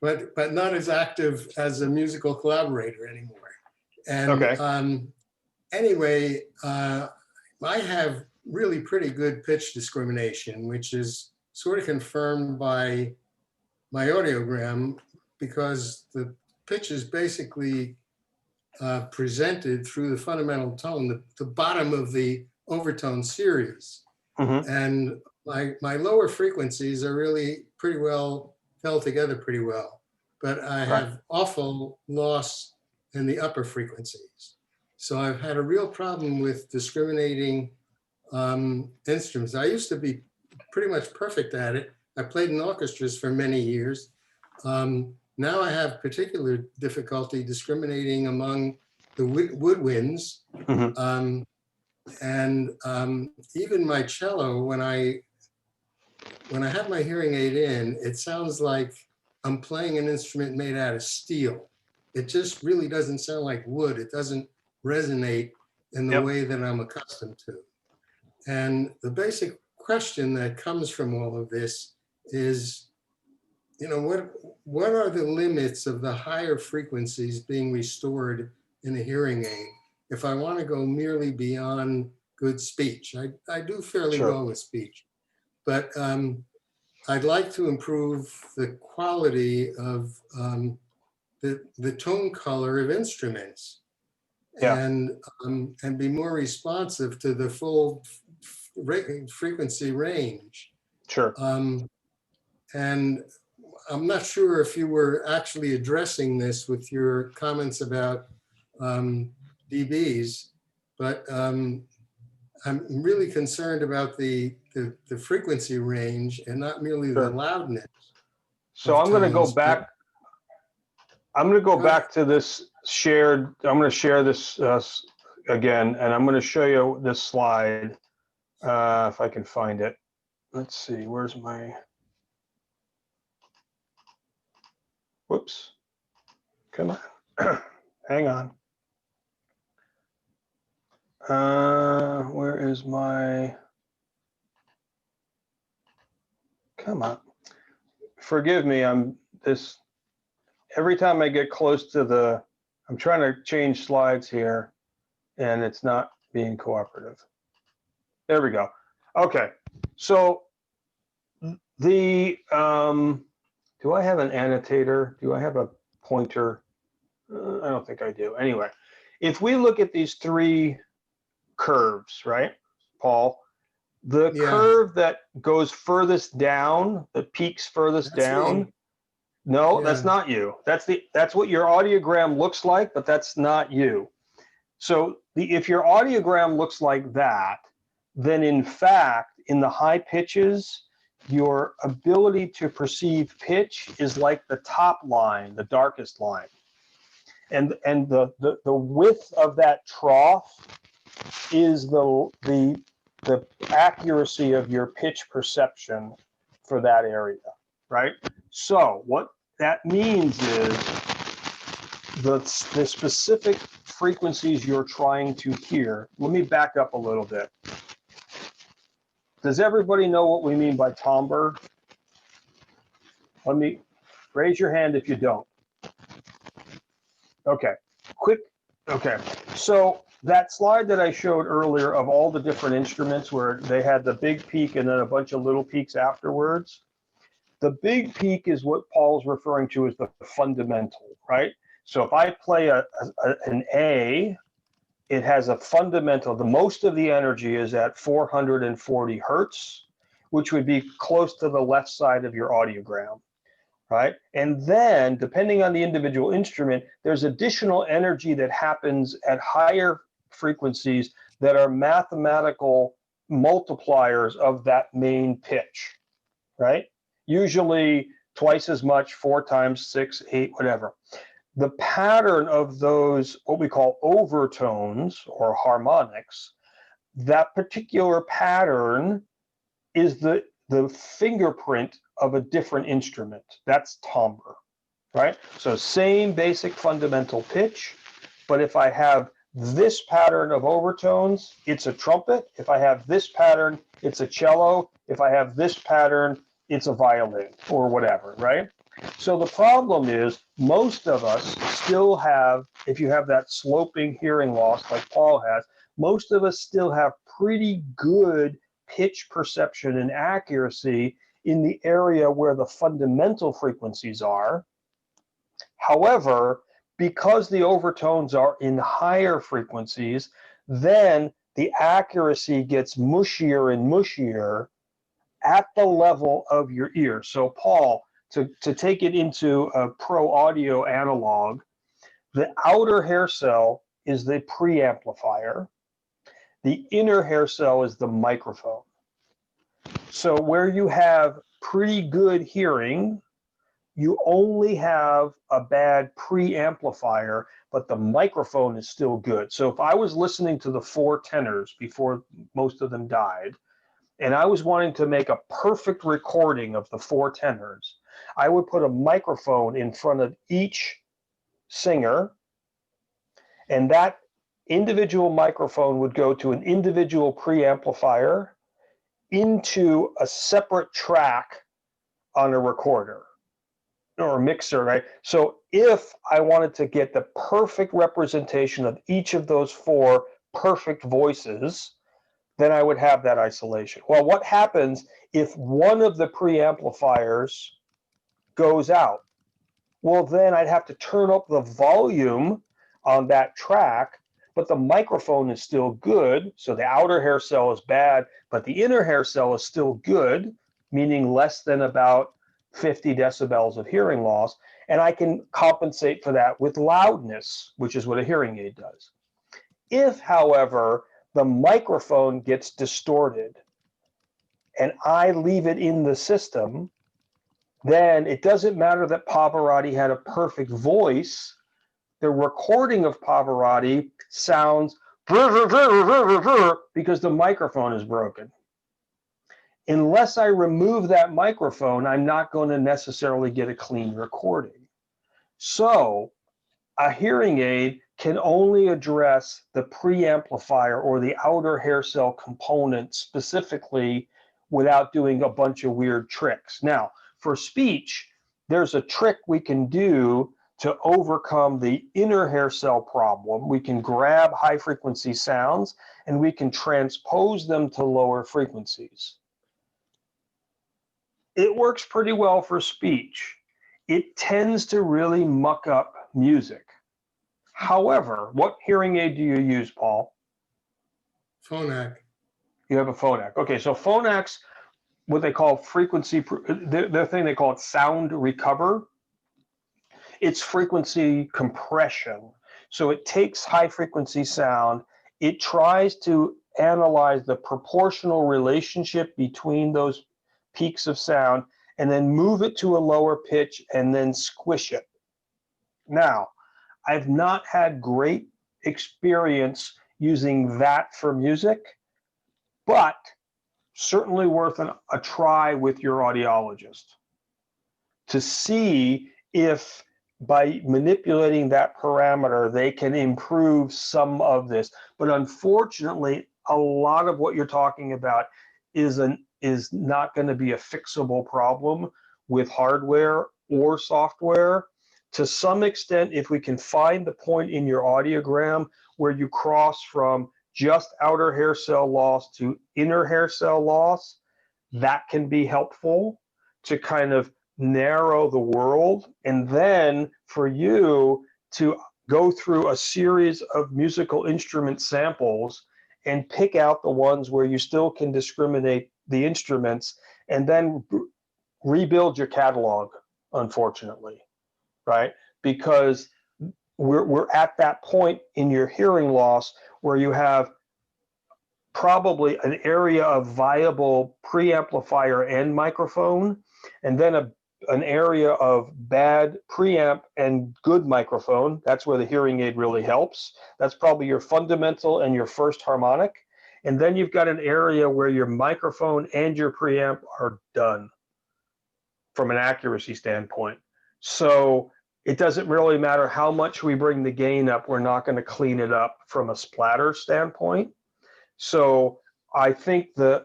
But not as active as a musical collaborator anymore. And okay. Anyway, I have really pretty good pitch discrimination, which is sort of confirmed by my audiogram because the pitch is basically presented through the fundamental tone, the bottom of the overtone series. Mm-hmm. And my lower frequencies are really pretty well held together pretty well, but I have awful loss in the upper frequencies. So I've had a real problem with discriminating instruments. I used to be pretty much perfect at it. I played in orchestras for many years. Now I have particular difficulty discriminating among the woodwinds. Mm-hmm. And even my cello, when I have my hearing aid in, it sounds like I'm playing an instrument made out of steel. It just really doesn't sound like wood. It doesn't resonate in the way that I'm accustomed to. And the basic question that comes from all of this is, what are the limits of the higher frequencies being restored in a hearing aid? if I want to go merely beyond good speech. I do fairly well with speech, but I'd like to improve the quality of the tone color of instruments, and be more responsive to the full frequency range. Sure. And I'm not sure if you were actually addressing this with your comments about dBs, but I'm really concerned about the frequency range and not merely the loudness. So I'm going to go back. I'm going to go back to this shared. I'm going to share this again, and I'm going to show you this slide if I can find it. Let's see. Where's my? Whoops. Come on. Hang on. Where is my? Come on. Forgive me. I'm this. Every time I get close to the, I'm trying to change slides here, and it's not being cooperative. There we go. Okay. So the do I have an annotator? Do I have a pointer? I don't think I do. Anyway, if we look at these three curves, right, Paul? The curve that goes furthest down, the peaks furthest down. Me. No, that's not you. That's what your audiogram looks like, but that's not you. So if your audiogram looks like that, then in fact, in the high pitches, your ability to perceive pitch is like the top line, the darkest line. And the width of that trough is the accuracy of your pitch perception for that area, right? So what that means is the specific frequencies you're trying to hear. Let me back up a little bit. Does everybody know what we mean by timbre? Let me raise your hand if you don't. Okay, okay. So that slide that I showed earlier of all the different instruments where they had the big peak and then a bunch of little peaks afterwards, the big peak is what Paul's referring to as the fundamental, right? So if I play an A, it has a fundamental, the most of the energy is at 440 hertz, which would be close to the left side of your audiogram, right? And then depending on the individual instrument, there's additional energy that happens at higher frequencies that are mathematical multipliers of that main pitch, right? Usually twice as much, 4 times 6, 8, whatever. The pattern of those, what we call overtones or harmonics, that particular pattern is the fingerprint of a different instrument. That's timbre, right? So same basic fundamental pitch, but if I have this pattern of overtones, it's a trumpet. If I have this pattern, it's a cello. If I have this pattern, it's a violin or whatever, right? So the problem is most of us still have, if you have that sloping hearing loss like Paul has, most of us still have pretty good pitch perception and accuracy in the area where the fundamental frequencies are. However, because the overtones are in higher frequencies, then the accuracy gets mushier and mushier at the level of your ear. So Paul, to take it into a pro audio analog, the outer hair cell is the preamplifier. The inner hair cell is the microphone. So where you have pretty good hearing, you only have a bad preamplifier, but the microphone is still good. So if I was listening to the 4 tenors before most of them died, and I was wanting to make a perfect recording of the 4 tenors, I would put a microphone in front of each singer, and that individual microphone would go to an individual preamplifier into a separate track on a recorder. or a mixer, right? So if I wanted to get the perfect representation of each of those four perfect voices, then I would have that isolation. Well, what happens if one of the preamplifiers goes out? Well, then I'd have to turn up the volume on that track, but the microphone is still good. So the outer hair cell is bad, but the inner hair cell is still good, meaning less than about 50 decibels of hearing loss. And I can compensate for that with loudness, which is what a hearing aid does. If, however, the microphone gets distorted and I leave it in the system, then it doesn't matter that Pavarotti had a perfect voice. The recording of Pavarotti sounds because the microphone is broken. Unless I remove that microphone, I'm not going to necessarily get a clean recording. So a hearing aid can only address the preamplifier or the outer hair cell component specifically without doing a bunch of weird tricks. Now, for speech, there's a trick we can do to overcome the inner hair cell problem. We can grab high frequency sounds and we can transpose them to lower frequencies. It works pretty well for speech. It tends to really muck up music. However, what hearing aid do you use, Paul? Phonak. You have a Phonak. Okay, so Phonaks, what they call frequency, the thing they call it sound recover. It's frequency compression. So it takes high frequency sound, it tries to analyze the proportional relationship between those peaks of sound, and then move it to a lower pitch and then squish it. Now, I've not had great experience using that for music, but certainly worth a try with your audiologist to see if by manipulating that parameter, they can improve some of this. But unfortunately, a lot of what you're talking about is not going to be a fixable problem with hardware or software. To some extent, if we can find the point in your audiogram where you cross from just outer hair cell loss to inner hair cell loss, that can be helpful to kind of narrow the world. And then for you to go through a series of musical instrument samples and pick out the ones where you still can discriminate the instruments, and then rebuild your catalog, unfortunately. Right? Because we're at that point in your hearing loss where you have probably an area of viable preamplifier and microphone, and then an area of bad preamp and good microphone. That's where the hearing aid really helps. That's probably your fundamental and your first harmonic. And then you've got an area where your microphone and your preamp are done from an accuracy standpoint. So it doesn't really matter how much we bring the gain up, we're not going to clean it up from a splatter standpoint. So I think the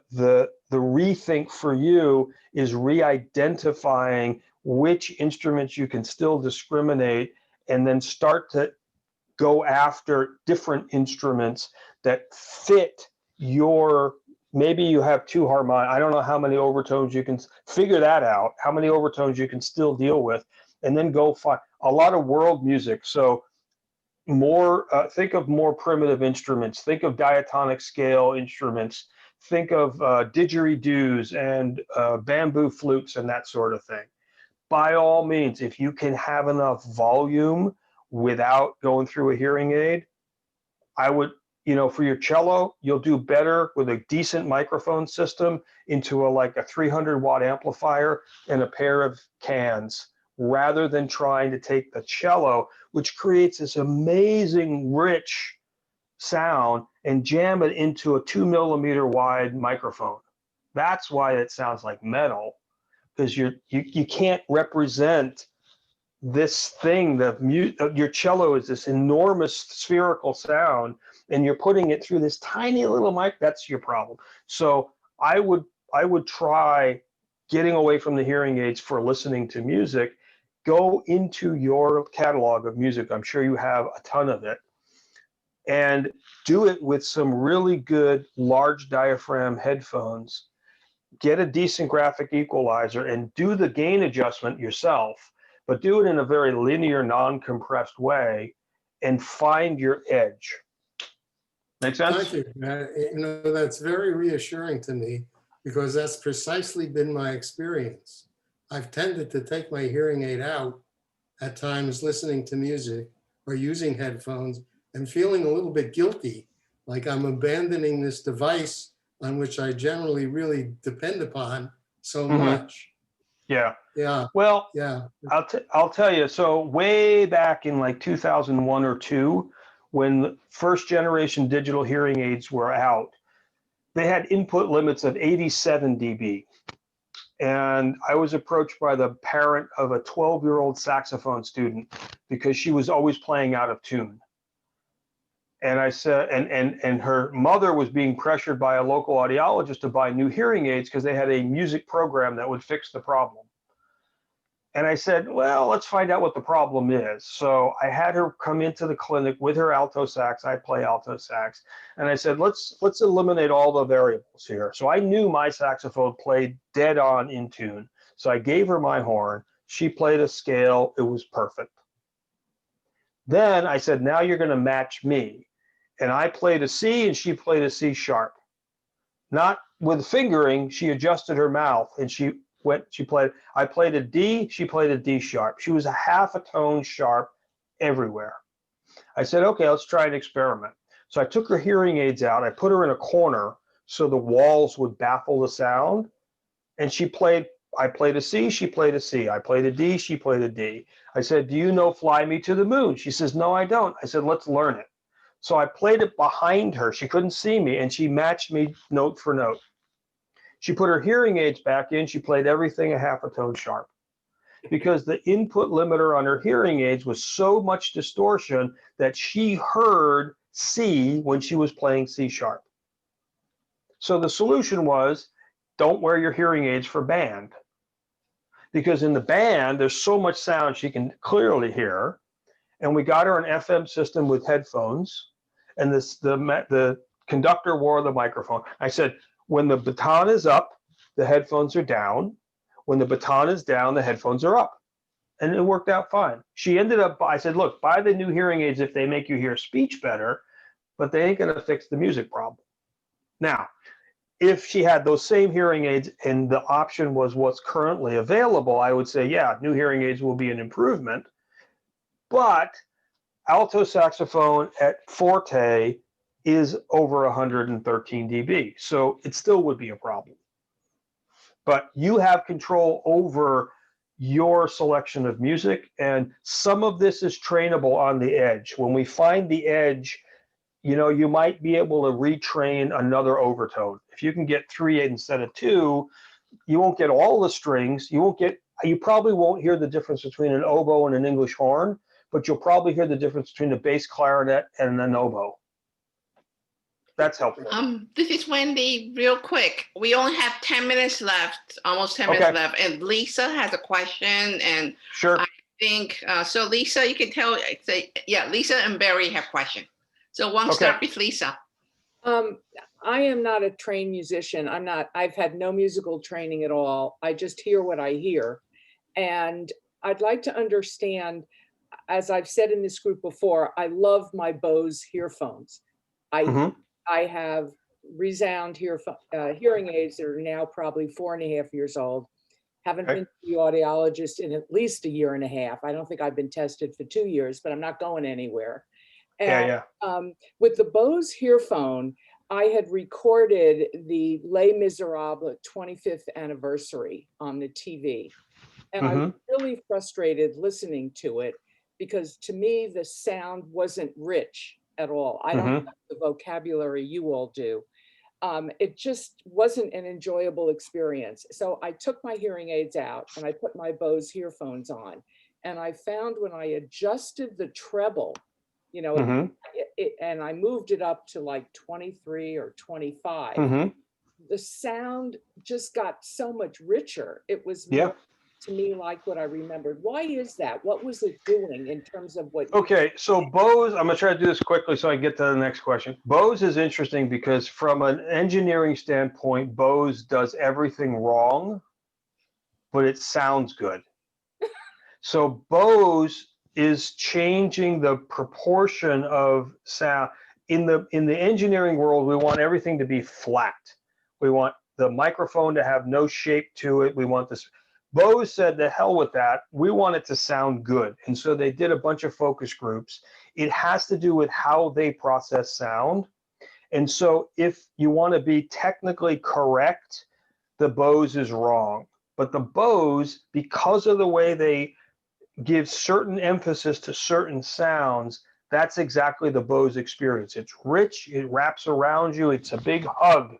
rethink for you is re-identifying which instruments you can still discriminate, and then start to go after different instruments that fit your, maybe you have two harmonic, I don't know how many overtones you can figure that out, how many overtones you can still deal with, and then go find a lot of world music. So more, think of more primitive instruments, think of diatonic scale instruments, think of didgeridoos and bamboo flutes and that sort of thing. By all means, if you can have enough volume without going through a hearing aid, I would, for your cello, you'll do better with a decent microphone system into like a 300 watt amplifier and a pair of cans, rather than trying to take the cello, which creates this amazing rich sound, and jam it into a 2 millimeter wide microphone. That's why it sounds like metal, because you can't represent this thing. Your cello is this enormous spherical sound, and you're putting it through this tiny little mic. That's your problem. So I would try getting away from the hearing aids for listening to music. go into your catalog of music, I'm sure you have a ton of it, and do it with some really good large diaphragm headphones. Get a decent graphic equalizer and do the gain adjustment yourself, but do it in a very linear, non-compressed way and find your edge. Make sense? Thank you. That's very reassuring to me because that's precisely been my experience. I've tended to take my hearing aid out at times listening to music or using headphones and feeling a little bit guilty, like I'm abandoning this device on which I generally really depend upon so much. Yeah. Yeah. Well, yeah. I'll tell you. So way back in like 2001 or 2, when first generation digital hearing aids were out, they had input limits of 87 dB. And I was approached by the parent of a 12-year-old saxophone student because she was always playing out of tune. And I said, and her mother was being pressured by a local audiologist to buy new hearing aids because they had a music program that would fix the problem. And I said, well, let's find out what the problem is. So I had her come into the clinic with her alto sax. I play alto sax. And I said, let's eliminate all the variables here. So I knew my saxophone played dead on in tune. So I gave her my horn. She played a scale. It was perfect. Then I said, now you're going to match me. And I played a C and she played a C sharp. Not with fingering, she adjusted her mouth and I played a D, she played a D sharp. She was a half a tone sharp everywhere. I said, okay, let's try an experiment. So I took her hearing aids out, I put her in a corner so the walls would baffle the sound. And I played a C, she played a C. I played a D, she played a D. I said, do you know Fly Me to the Moon? She says, no, I don't. I said, let's learn it. So I played it behind her. She couldn't see me and she matched me note for note. She put her hearing aids back in. She played everything a half a tone sharp because the input limiter on her hearing aids was so much distortion that she heard C when she was playing C sharp. So the solution was don't wear your hearing aids for band because in the band, there's so much sound she can clearly hear. And we got her an FM system with headphones and the conductor wore the microphone. I said, when the baton is up, the headphones are down. When the baton is down, the headphones are up. And it worked out fine. She ended up, I said, look, buy the new hearing aids if they make you hear speech better, but they ain't going to fix the music problem. Now, if she had those same hearing aids and the option was what's currently available, I would say, yeah, new hearing aids will be an improvement. But alto saxophone at forte is over 113 dB. So it still would be a problem. But you have control over your selection of music. And some of this is trainable on the edge. When we find the edge, you might be able to retrain another overtone. If you can get 3 instead of 2, you won't get all the strings. You probably won't hear the difference between an oboe and an English horn, but you'll probably hear the difference between a bass clarinet and an oboe. That's helpful. This is Wendy. Real quick, we only have 10 minutes left, almost 10 minutes left, and Lisa has a question. And sure, I think so. Lisa, you can yeah. Lisa and Barry have questions. So one start with Lisa. I am not a trained musician. I've had no musical training at all. I just hear what I hear, and I'd like to understand. As I've said in this group before, I love my Bose earphones. I have resound hearing aids that are now probably 4.5 years old. Haven't been to the audiologist in at least 1.5 years. I don't think I've been tested for 2 years, but I'm not going anywhere. And with the Bose earphone, I had recorded the Les Miserables 25th anniversary on the TV. And I was really frustrated listening to it because to me, the sound wasn't rich at all. I don't have the vocabulary you all do. It just wasn't an enjoyable experience. So I took my hearing aids out and I put my Bose earphones on. And I found when I adjusted the treble, and I moved it up to like 23 or 25, the sound just got so much richer. It was to me like what I remembered. Why is that? What was it doing in terms of what? Okay, so Bose, I'm gonna try to do this quickly so I get to the next question. Bose is interesting because from an engineering standpoint, Bose does everything wrong, but it sounds good. So Bose is changing the proportion of sound. In the engineering world, we want everything to be flat. We want the microphone to have no shape to it. We want this. Bose said, the hell with that. We want it to sound good. And so they did a bunch of focus groups. It has to do with how they process sound. And so if you want to be technically correct, the Bose is wrong. But the Bose, because of the way they give certain emphasis to certain sounds, that's exactly the Bose experience. It's rich, it wraps around you, it's a big hug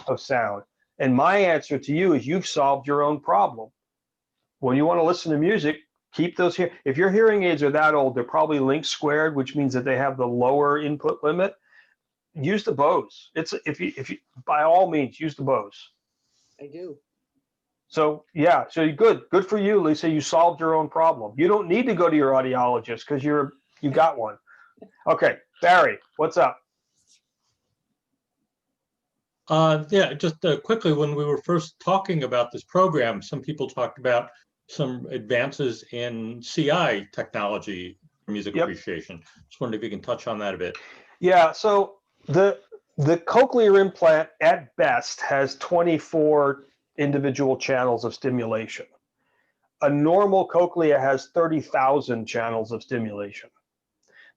of sound. And my answer to you is you've solved your own problem. When you want to listen to music, keep those here. If your hearing aids are that old, they're probably link squared, which means that they have the lower input limit. Use the Bose. It's if you by all means use the Bose. I do. So yeah, so good for you, Lisa. You solved your own problem. You don't need to go to your audiologist because you got one. Okay, Barry, what's up? Yeah, just quickly, when we were first talking about this program, some people talked about some advances in CI technology for music appreciation. Just wondered if you can touch on that a bit. Yeah, so the cochlear implant at best has 24 individual channels of stimulation. A normal cochlea has 30,000 channels of stimulation.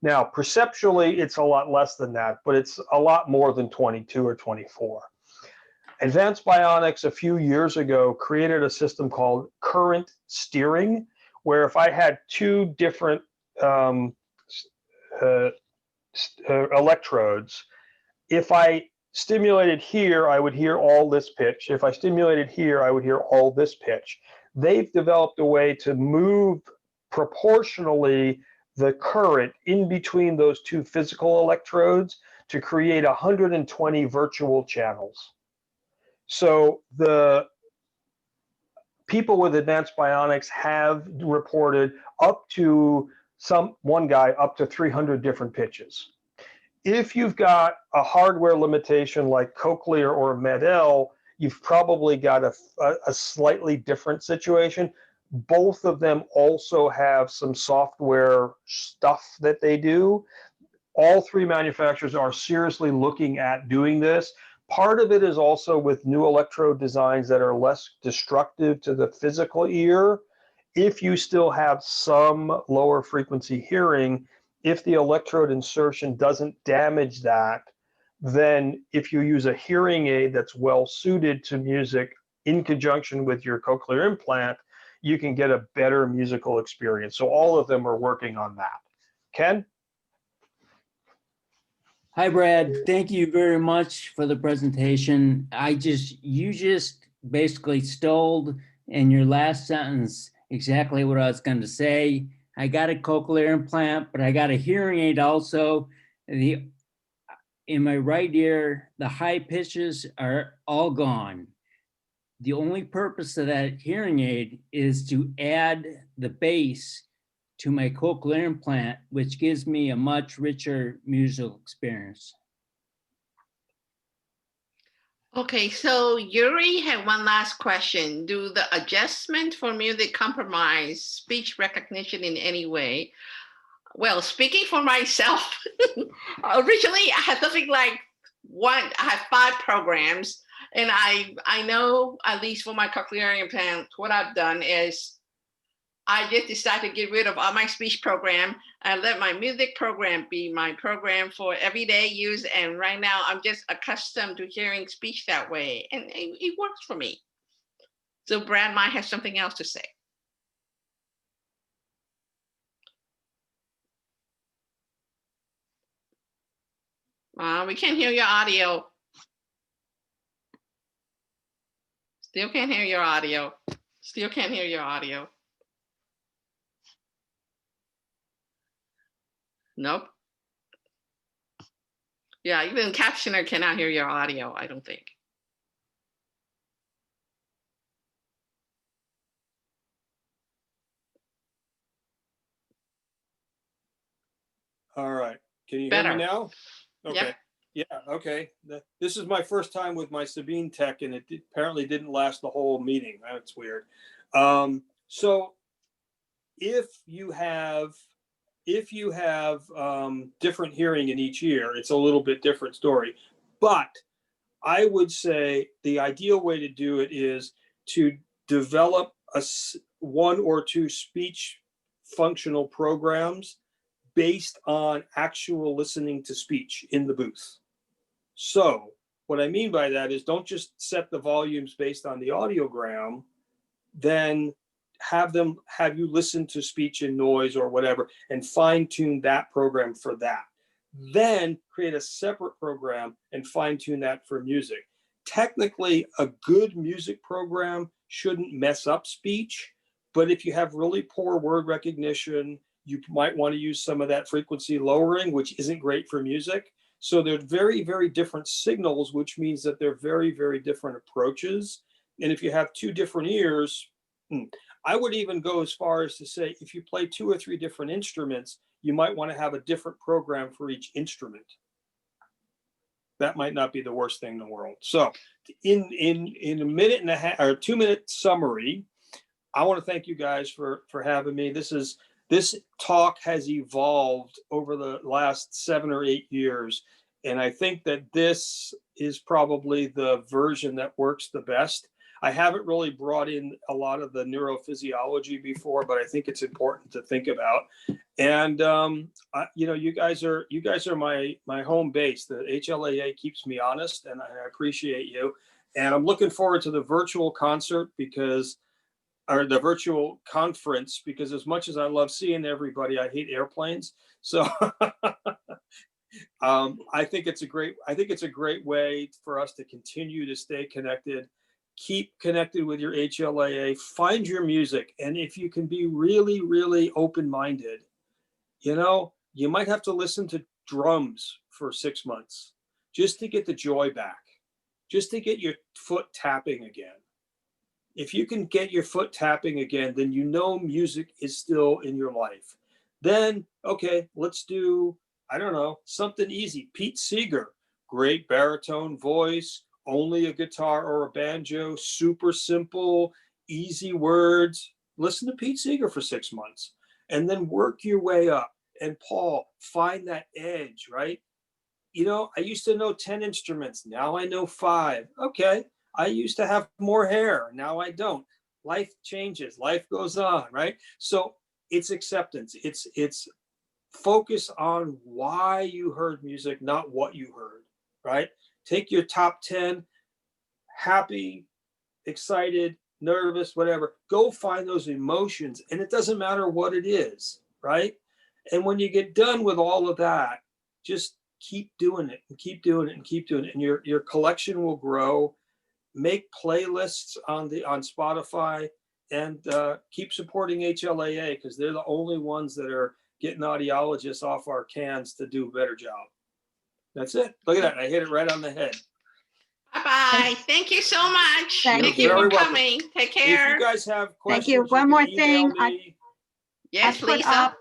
Now, perceptually, it's a lot less than that, but it's a lot more than 22 or 24. Advanced Bionics a few years ago created a system called current steering, where if I had two different electrodes, if I stimulated here, I would hear all this pitch. If I stimulated here, I would hear all this pitch. They've developed a way to move proportionally the current in between those two physical electrodes to create 120 virtual channels. So the people with advanced bionics have reported up to one guy up to 300 different pitches. If you've got a hardware limitation like Cochlear or Med-El, you've probably got a slightly different situation. Both of them also have some software stuff that they do. All three manufacturers are seriously looking at doing this. Part of it is also with new electrode designs that are less destructive to the physical ear. If you still have some lower frequency hearing, if the electrode insertion doesn't damage that, then if you use a hearing aid that's well suited to music in conjunction with your cochlear implant, you can get a better musical experience. So all of them are working on that. Ken? Hi, Brad. Thank you very much for the presentation. You just basically stole in your last sentence exactly what I was going to say. I got a cochlear implant, but I got a hearing aid also. In my right ear, the high pitches are all gone. The only purpose of that hearing aid is to add the bass to my cochlear implant, which gives me a much richer musical experience. Okay, so Yuri had one last question. Do the adjustment for music compromise speech recognition in any way? Well, speaking for myself, originally I had something like I had 5 programs, and I know, at least for my cochlear implant, what I've done is I just decided to get rid of all my speech program and let my music program be my program for everyday use. And right now I'm just accustomed to hearing speech that way, and it works for me. So Brad might have something else to say. We can't hear your audio. Still can't hear your audio. Still can't hear your audio. Nope. Yeah, even captioner cannot hear your audio, I don't think. All right. Can you hear Better. me now? Okay. Yep. Yeah. Okay. This is my first time with my Sabine tech, and it apparently didn't last the whole meeting. That's weird. So if you have different hearing in each ear, it's a little bit different story. But I would say the ideal way to do it is to develop one or two speech functional programs based on actual listening to speech in the booth. So what I mean by that is don't just set the volumes based on the audiogram, then have you listen to speech and noise or whatever and fine tune that program for that. Then create a separate program and fine tune that for music. Technically, a good music program shouldn't mess up speech, but if you have really poor word recognition, you might want to use some of that frequency lowering, which isn't great for music. So they're very, very different signals, which means that they're very, very different approaches. And if you have two different ears, I would even go as far as to say, if you play 2 or 3 different instruments, you might want to have a different program for each instrument. That might not be the worst thing in the world. So in a minute and a half or 2-minute summary, I want to thank you guys for having me. This talk has evolved over the last 7 or 8 years. And I think that this is probably the version that works the best. I haven't really brought in a lot of the neurophysiology before, but I think it's important to think about. And you guys are my home base. The HLAA keeps me honest, and I appreciate you. And I'm looking forward to the virtual concert or the virtual conference, because as much as I love seeing everybody, I hate airplanes. So I think it's a great way for us to continue to stay connected. Keep connected with your HLAA, find your music. And if you can be really, really open-minded, you might have to listen to drums for 6 months just to get the joy back, just to get your foot tapping again. If you can get your foot tapping again, then music is still in your life. Then, okay, let's do, I don't know, something easy. Pete Seeger, great baritone voice, only a guitar or a banjo, super simple, easy words. Listen to Pete Seeger for 6 months and then work your way up. And Paul, find that edge, right? I used to know 10 instruments. Now I know 5. Okay. I used to have more hair. Now I don't. Life changes. Life goes on, right? So it's acceptance. It's focus on why you heard music, not what you heard, right? Take your top 10, happy, excited, nervous, whatever. Go find those emotions, and it doesn't matter what it is, right? And when you get done with all of that, just keep doing it and keep doing it and keep doing it. And your collection will grow. Make playlists on Spotify, and keep supporting HLAA, because they're the only ones that are getting audiologists off our cans to do a better job. That's it. Look at that. I hit it right on the head. Bye-bye. Thank you so much. Thank you you. for coming. Take care. If you guys have questions, Thank you. One more thing. Yes, I put Lisa. up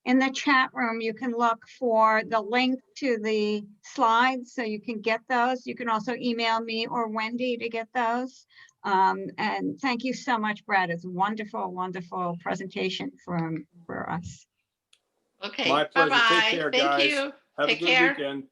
in the chat room, you can look for the link to the slides so you can get those. You can also email me or Wendy to get those. And thank you so much, Brad. It's a wonderful, wonderful presentation for us. Okay. My pleasure. Bye-bye. Take care, Thank guys. you. Have Take a good care. weekend.